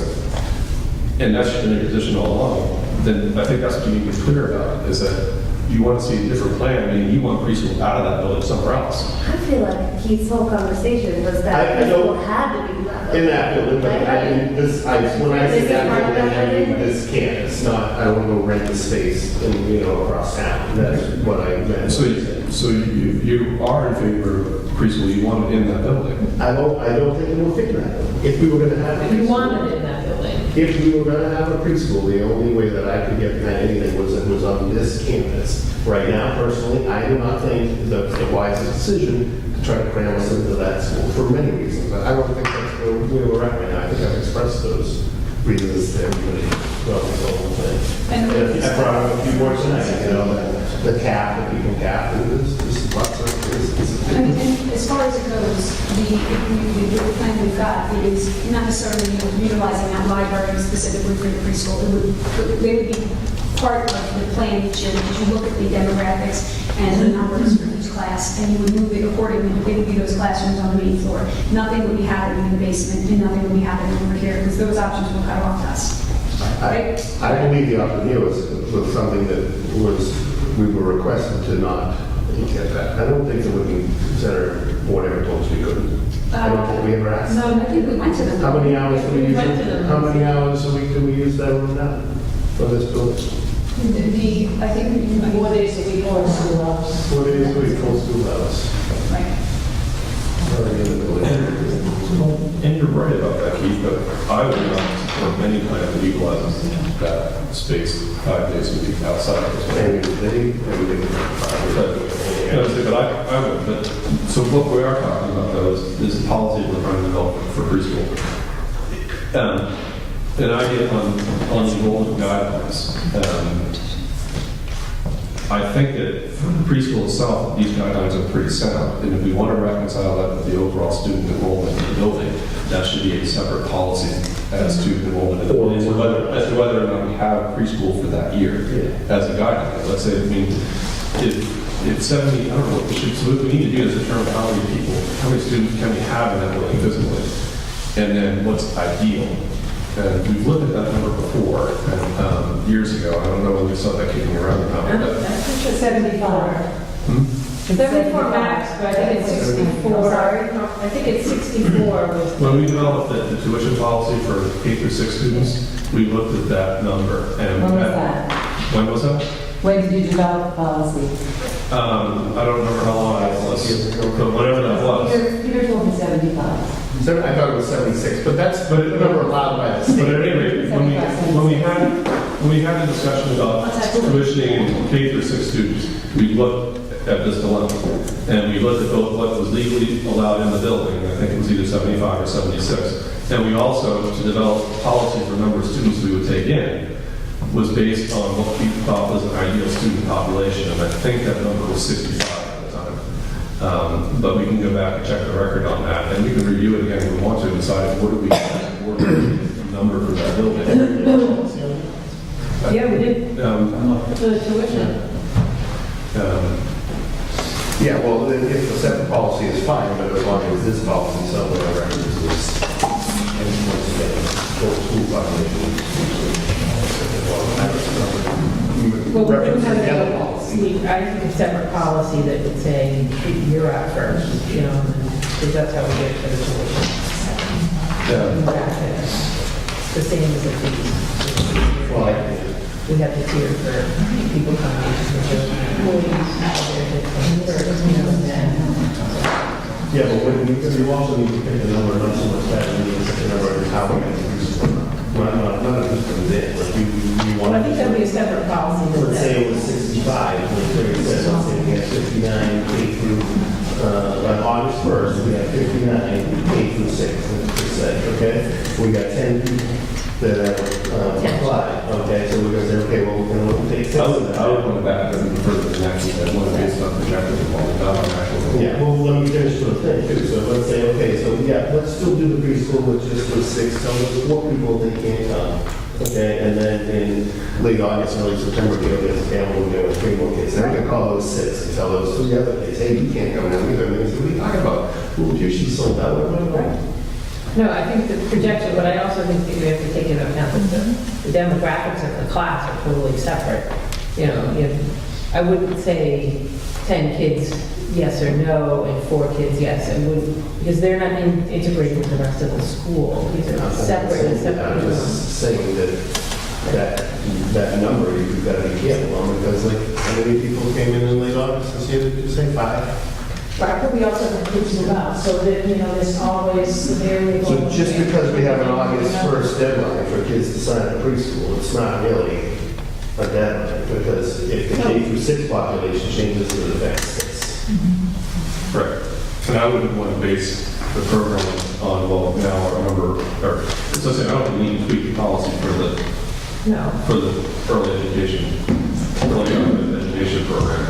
and that's been your position all along, then I think that's what you need to be clear about, is that you want to see a different plan, meaning you want preschool out of that building somewhere else. I feel like Keith's whole conversation was that I don't- people had to be left. In that building, but I mean, when I say that building, I mean this campus, not, I don't want to rent the space across town. That's what I meant. So you are in favor of preschool, you want it in that building. I don't think it will fit in that building. If we were going to have a If you preschool- wanted it in that building. If we were going to have a preschool, the only way that I could get behind anything was it was on this campus. Right now, personally, I do not think the wisest decision to try to cram us into that school for many reasons. But I don't think that's where we're at right now. I think I've expressed those reasons to everybody throughout this whole thing. And I brought up a few more tonight, the cap, the people cap, and there's lots of as it goes, the plan we've got is not necessarily utilizing that library specifically for the preschool. They would be part of the plan each year, because you look at the demographics and the numbers for each class, and you would move it accordingly. They would be those classrooms on the main floor. Nothing would be happening in the basement, and nothing would be happening over here, because those options were cut off to us. I believe the option here was something that we were requested to not get that. I don't think that we can consider board ever told us we couldn't. I don't think we ever asked. No, I think we went to them. How many hours do we use went to it? them. How many hours a week do we use that room now for this building? I think 4 days a week or school hours. 4 days a week, full school hours. right. Sorry, in the building. And you're right about that, Keith, but I would not support any plan that utilizes that space 5 days a week outside of this. Everything. But I would, but, so what we are talking about though is the policy we're trying to develop for preschool. An idea on enrollment guidelines. I think that for the preschool itself, these guidelines are pretty sound, and if we want to reconcile that with the overall student enrollment in the building, that should be a separate policy as to enrollment in the building, as to whether or not we have preschool for that year as a guideline. Let's say, I mean, if 70, I don't know, so what we need to do is determine how many students can we have in that building physically, and then what's ideal. And we've looked at that number before, and years ago. I don't know when we saw that kicking around or not. But 75. 74 max, but I think it's 64. Sorry, I think it's 64 with. when we developed the tuition policy for K through 6 students, we looked at that number. And When was that? When was that? When did you develop the policy? I don't remember how long it was, but whatever that was. Peter told me 75. I thought it was 76, but that's the number allowed by the state. But at any rate, when we had a discussion about tuitioning K through 6 students, we looked at this dilemma, and we looked at both what was legally allowed in the building, and I think it was either 75 or 76, and we also, to develop a policy for the number of students we would take in, was based on what we thought was an ideal student population, and I think that number was 65 at the time. But we can go back and check the record on that, and we can review it again if we want to, and decide what do we what number for that building. Yeah, we did. For the tuition. Yeah, well, if the separate policy is fine, but as long as this policy somewhere on record is full school population. Well, we Reference would to the other have policy. I think a separate policy that would say you're out first, you know, because that's how we get to the tuition. The same as the fees. Well, We have the tier for people coming in, for employees, yeah, but because you also need to pick a number, not so much that, you need to pick a number of how many. Not just from there, like you Well, want. I think that'd be a separate policy. that- Let's say it was 65, let's say we had 59 K through, on August 1st, we had 59 K through 6, let's say, okay? We got 10 people that applied, okay? So we're going to say, okay, well, we're going to take 6 I of would that. want that even further than that, because I want to base on projected enrollment, not on actual. Yeah, well, let me finish the thing too. So let's say, okay, so yeah, let's still do the preschool with just with 6, tell us what people they can't come. Okay, and then in late August, early September, we'll get a family, we'll get 3 more kids. Then we're gonna call those 6 and tell those 3 other kids, hey, you can't come now either. And they say, what are you talking about? Ooh, dear, she's sold out. No, I think the projection, but I also think that you have to take into account that the demographics of the class are totally separate. You know, I wouldn't say 10 kids, yes or no, and 4 kids, yes. I wouldn't, because they're not integrated with the rest of the school. These are separate and separate. I'm just saying that number you've got to be careful on, because like, how many people came in late August and said, did you say 5? Right, but we also have kids move out, so that, you know, there's always the variable. So just because we have an August 1st deadline for kids to sign up preschool, it's not really a deadline, because if the K through 6 population changes, it would affect 6. Right. And I wouldn't want to base the program on, well, now our number, or, so I say, I don't need to tweak the policy for the No. early education program.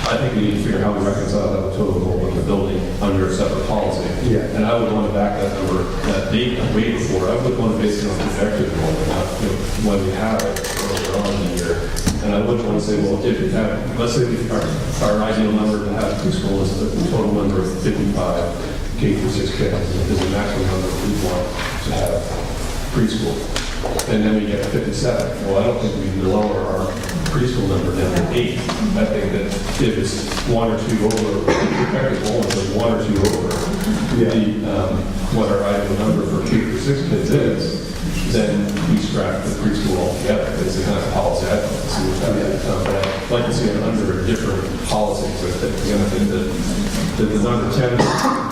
I think we need to figure out how we reconcile that with total enrollment in the building under a separate policy. Yeah. And I would want to back that number, that date way before. I would want to base it on projected enrollment, not, when we have it earlier on in the year. And I wouldn't want to say, well, if we have, let's say our ideal number to have preschool is the total number of 55 K through 6 kids is the maximum number we want to have preschool. And then we get 57. Well, I don't think we can lower our preschool number down to 8. I think that if it's 1 or 2 over, effective enrollment is 1 or 2 over what our ideal number for K through 6 kids is, then we scrap the preschool altogether. It's the kind of policy I'd like to see with that. But I'd like to see it under a different policy. So again, I think that the number 10, of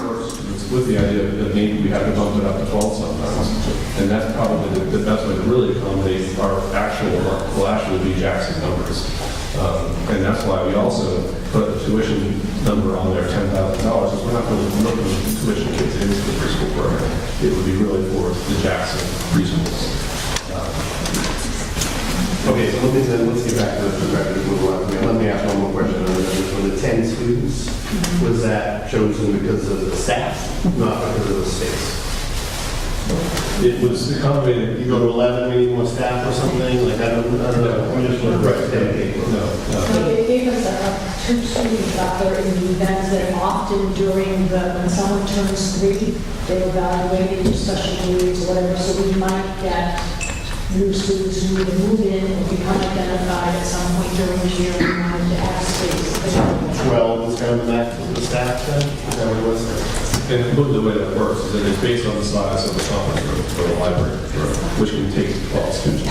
course, it's with the idea that maybe we have to bump it up to 12 sometimes. And that's probably the best way to really accommodate our will actually be Jackson numbers. And that's why we also put the tuition number on there, $10,000, because we're not really looking at tuition kids into the preschool program. It would be really for the Jackson preschools. Okay, so let's get back to the perspective. Let me ask one more question. For the 10 students, was that chosen because of the staff, not because of the space? It was accommodated. You go to 11, we need more staff or something? Like, I don't know. I'm just wondering. So they gave us a 2 student buffer in the event that often during when someone turns 3, they evaluate into special needs or whatever, so we might get new students who either move in or become identified at some point during the year and wanted to add space. 12 is kind of the max of the staff then? Is that what it was? And the way that works is that it's based on the size of the conference room or the library room, which can take 12 students.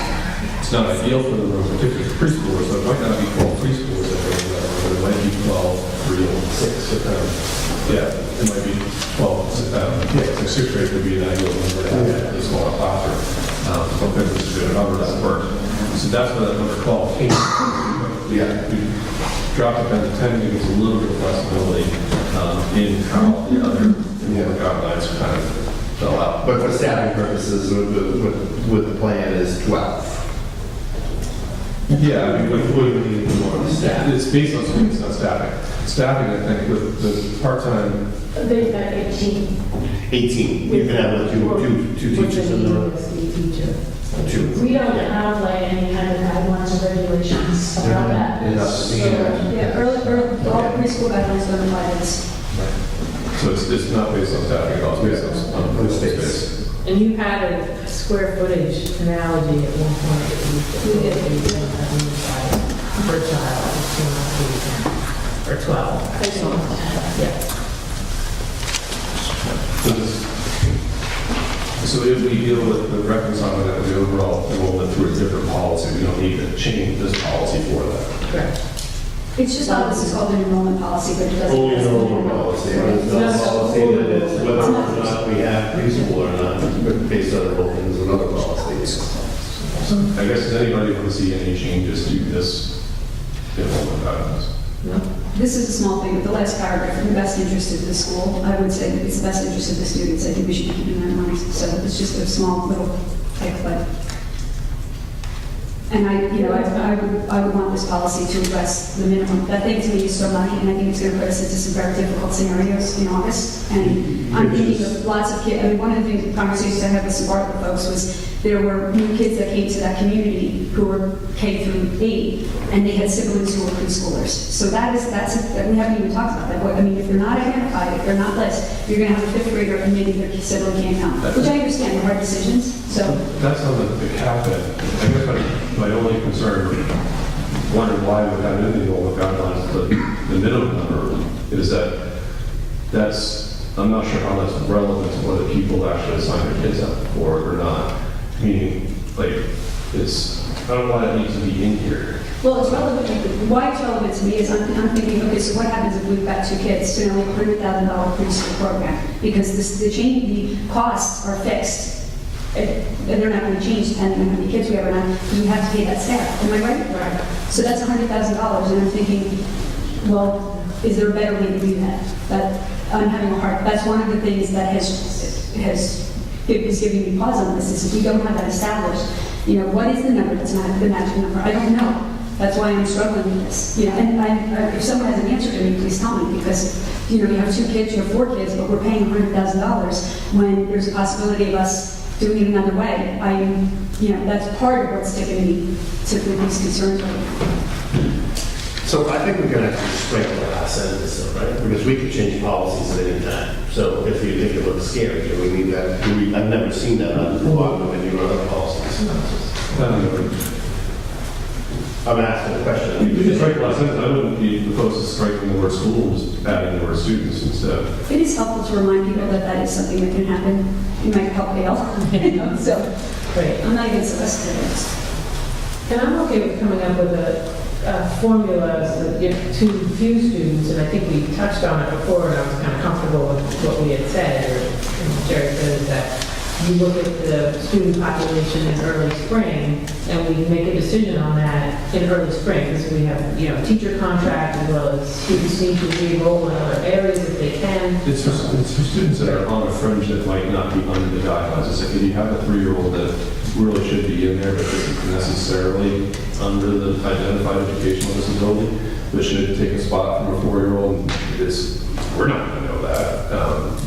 It's not ideal for the room, particularly for preschoolers, so it might not be 12 preschoolers that are in that room. It might be 12, 3, and 6. It might be 12. So 6th grade would be an ideal number to have a smaller classroom. Because it's a good number that works. So that's where that number 12 came from. We dropped it down to 10 because a little bit of flexibility in how the other guidelines kind of fell out. But for staffing purposes, with the plan is 12. Yeah, I mean, we need more staff. It's based on students, not staffing. Staffing, I think, with the part-time. They've got 18. 18. You can have two teachers in the room. Two. We don't have like any kind of guidelines or regulations about that. Early, all preschool guidelines don't apply to this. So it's not based on staffing at all, it's based on space. And you had a square footage analogy at one point that you did per child, or 12. Yeah. So if we deal with the reconciling that with the overall enrollment through a different policy, we don't need to change this policy for that. Correct. It's just how this is called an enrollment policy, but it doesn't. Only enrollment policy. It's not a policy that it's whether or not we have preschool or not, but based on enrollment is another policy. So I guess, does anybody want to see any changes to this enrollment guidelines? No? This is a small thing, but the last paragraph, in the best interest of the school, I would say that it's the best interest of the students. I think we should be keeping that in mind. So it's just a small little type, but. And I would want this policy to address the minimum. That thing to me is so money, and I think it's going to put us into some very difficult scenarios in August. And I'm thinking of lots of kids. I mean, one of the things, conversations I had with some Bartlett folks was there were new kids that came to that community who were K through 8, and they had siblings who were preschoolers. So we haven't even talked about that. I mean, if they're not identified, if they're not listed, you're going to have a 5th grader and maybe their sibling can't come, which I understand, they're hard decisions. So That's on the cap end. I guess my only concern, wondering why we have in the enrollment guidelines, the minimum number, is I'm not sure how that's relevant to whether people actually sign their kids up for it or not. Meaning, like, I don't know why that needs to be in here. well, it's relevant. Why it's relevant to me is I'm thinking, okay, so what happens if we've got 2 kids to only $100,000 preschool program? Because the costs are fixed. And they're not going to change depending on how many kids we have or not, because we have to pay that staff. Am I right? Right. So that's $100,000, and I'm thinking, well, is there a better way to do that? But I'm having a hard. That's one of the things that is giving me pause on this. Is if we don't have that established, what is the number that's not the magic number? I don't know. That's why I'm struggling with this. You know, and if someone has an answer to me, please tell me, because, you know, you have 2 kids, you have 4 kids, but we're paying $100,000 when there's a possibility of us doing it another way. You know, that's part of what's taking me to these concerns right now. So I think we're gonna have to straighten the last sentence, though, right? Because we could change policies at any time. So if you think it looks scary, do we need that? I've never seen that on the bottom of any of our other policies. I'm asking a question. You could strike the last sentence. I wouldn't be opposed to striking the word school, just adding the word students instead. It is helpful to remind people that that is something that can happen. It might help bail, you know, so Right. I'm not against the rest of it. And I'm okay with coming up with a formula so that if too few students, and I think we touched on it before, and I was kind of comfortable with what we had said, or Jerry said, is that you look at the student population in early spring, and we make a decision on that in early spring, because we have, you know, teacher contract, as well as students need to re-enroll in other areas if they can. It's for students that are on a fringe that might not be under the guidelines. It's like if you have a 3-year-old that really should be in there, but isn't necessarily under the identified educational disability, but should take a spot from a 4-year-old, we're not going to know that.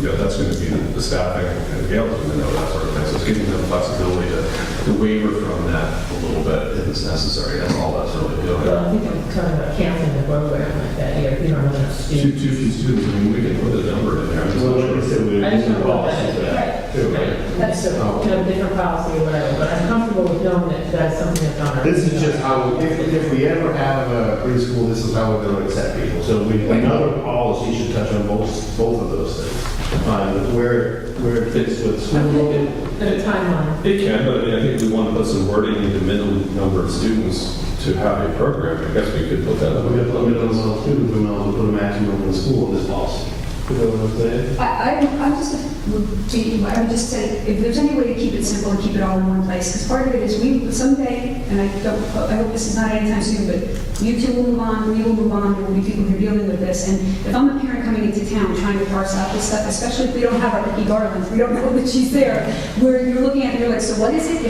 You know, that's going to be the staffing, and Gail's going to know that sort of thing. So it's giving them flexibility to waiver from that a little bit if it's necessary. That's all that's really doing. Well, I think I'm talking about canceling the program like that, you know, not enough Too students. few students, I mean, we can put a number in there. I'm just Well, not like I sure. said, we're I just using don't know what policies for that that, too, right? That's a, you know, different policy or whatever, but I'm comfortable with knowing that that's something that's on our. This is just how, if we ever have a preschool, this is how we're going to accept people. So another policy should touch on both of those things. Where it fits with school. At a timeline. It can, but I mean, I think we want to put some wording in the minimum number of students to have a program. I guess we could put that. We have to limit the amount of students, we might as well put a maximum in school in this policy. You know what I'm saying? I would just say, if there's any way to keep it simple and keep it all in one place, because part of it is we, someday, and I hope this is not anytime soon, but you two will move on, we will move on, there will be people who are dealing with this, and if I'm a parent coming into town trying to parse out this stuff, especially if we don't have our Ricky Garland, we don't know that she's there, where you're looking at it and you're like, so what is it?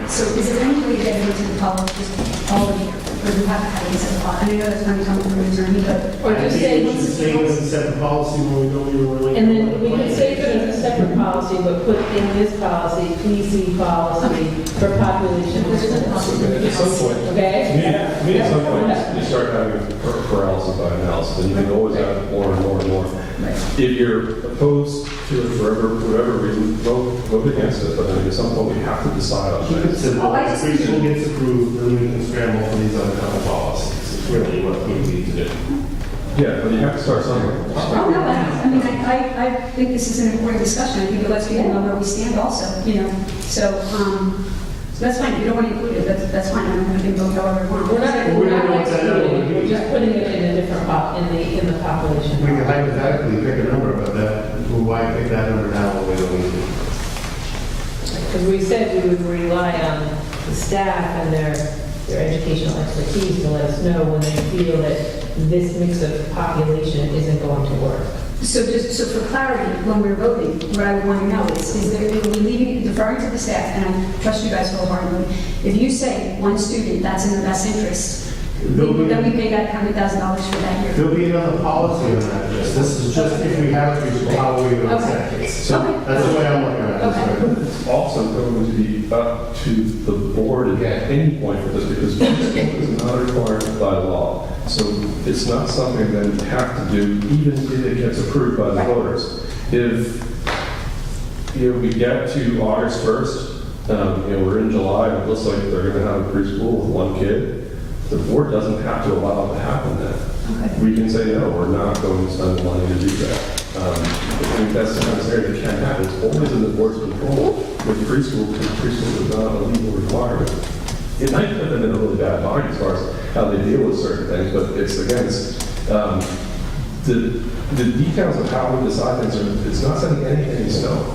So is there any way to get it into the public, just all of you? Or do we have to have it in separate policy? And I know that's going to come from an attorney, but. Or just say, We should say it's a separate policy when we know you're really. and then we can say that it's a separate policy, but put in this policy, PC policy for population. At some point, Okay? to me, at some point, you start having paralysis by analysis, and you can always add more and more and more. If you're opposed to it for whatever reason, vote against it, but then at some point, we have to decide on Keep it things. simple. Oh, I just- If preschool gets approved, then we can scramble for these other kind of policies. It's really what we need to do. Yeah, but you have to start somewhere. Oh, no, I mean, I think this is an important discussion. I think it lets people know where we stand also, you know. So that's fine. If you don't want to include it, that's fine. I'm going to vote however I want. We're not, Well, we we're don't not know what that number excluding, would we're be. just putting it in a different in the population. We can hypothetically pick a number, but why pick that number now when we don't need to? Because we said we would rely on the staff and their educational expertise to let us know when they feel that this mix of population isn't going to work. So for clarity, when we're voting, what I would want to know is there, are we leaving, deferring to the staff, and I trust you guys wholeheartedly, if you say one student, that's in the best interest, then we pay that $100,000 for that year. There'll be another policy on that. This is just if we have a preschool, how are we going to accept it? So That's the way I'm looking at it. Okay. it's also going to be up to the board at any point for this, because preschool is not required by law. So it's not something that we have to do, even if it gets approved by the voters. If we get to August 1st, we're in July, and it looks like they're going to have a preschool with one kid, the board doesn't have to allow it to happen then. We can say, no, we're not going to spend the money to do that. I think that's the kind of area that can happen. It's always in the board's control with preschool, because preschool is not a legal requirement. It might put them in a really bad bind as far as how they deal with certain things, but it's against the details of how we decide things. It's not setting anything in stone.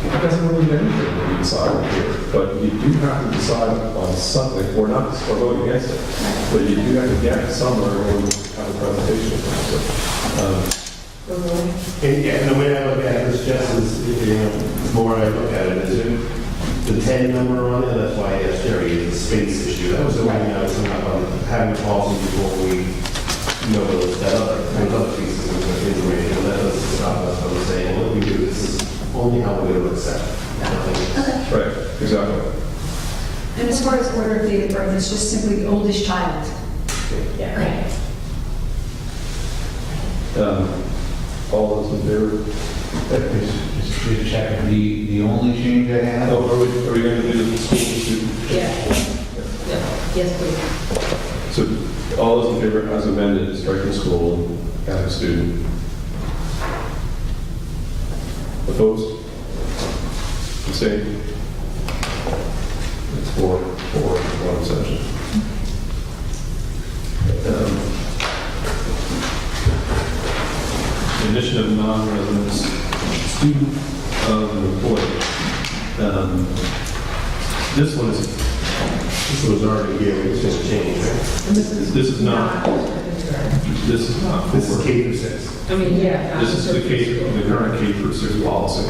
It doesn't really mean anything when you decide on here, but you do have to decide on something, or not, or vote against it. But you do have to get somewhere or have a presentation. And the way I look at this, Jess, is, the more I look at it, is the 10 number on it, that's why I asked Jerry, is a space issue. That was the way I was hung up on the having a policy before we know that other pieces of information. That doesn't stop us from saying, what we do, this is only how we're going to accept. Nothing. Right, exactly. And as far as order of date of birth, it's just simply the oldest child. Yeah. All those in favor? Just check, the only change I have. Oh, are we going to do the school student? Yeah. Yes, please. So all those in favor as amended, striking school, adding student. Opposed? Abstained? It's 4, 1 abstention. Addition of non-residents, student of an employee. This one is, This was already here, we just didn't change it. this is not, this is not. This is for- K through 6. I mean, yeah. This is the current K through 6 policy.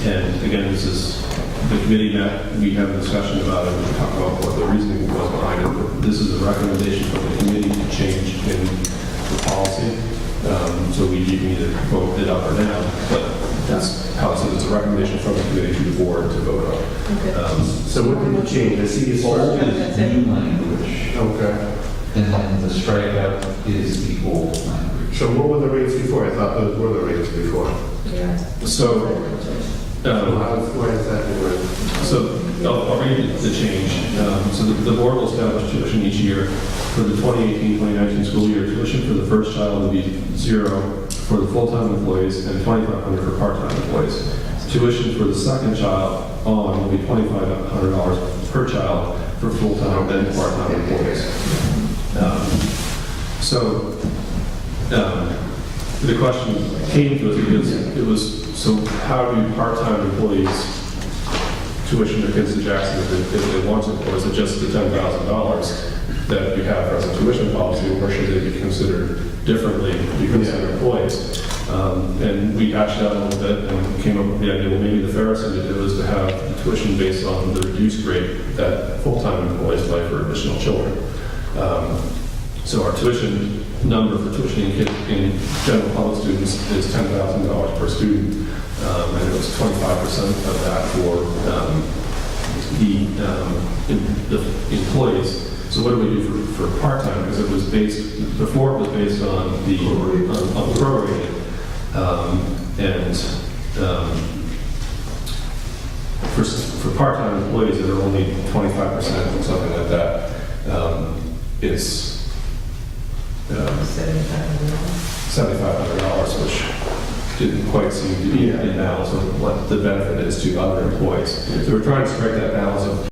And again, this is the committee that we have a discussion about it, we talk about what the reasoning was behind it. This is a recommendation from the committee to change in the policy. So we can either vote it up or down, but that's how it says. It's a recommendation from the committee to the board to vote on. So what did you change? I see this Old first. is new language, Okay. and then the strikeout is the old language. So what were the rates before? I thought those were the rates before. So, Why is that different? So I'll read the change. So the board will establish tuition each year. For the 2018-2019 school year, tuition for the first child will be $0 for the full-time employees and $2,500 for part-time employees. Tuition for the second child on will be $2,500 per child for full-time and part-time employees. The question came to us because it was, so how do part-time employees tuition their kids to Jackson if they want to, or is it just the $10,000 that we have as a tuition policy, or should they be considered differently because they're employees? And we hashed out a little bit and came up with the idea, well, maybe the fairest thing to do is to have the tuition based on the reduced rate that full-time employees pay for additional children. So our tuition number for tuitioning kids in general public students is $10,000 per student, and it was 25% of that for the employees. So what do we do for part-time? Because it was based, before it was based on the prorated, and for part-time employees that are only 25% or something like that, it's $7,500, which didn't quite seem to be in balance with what the benefit is to other employees. So we're trying to strike that balance of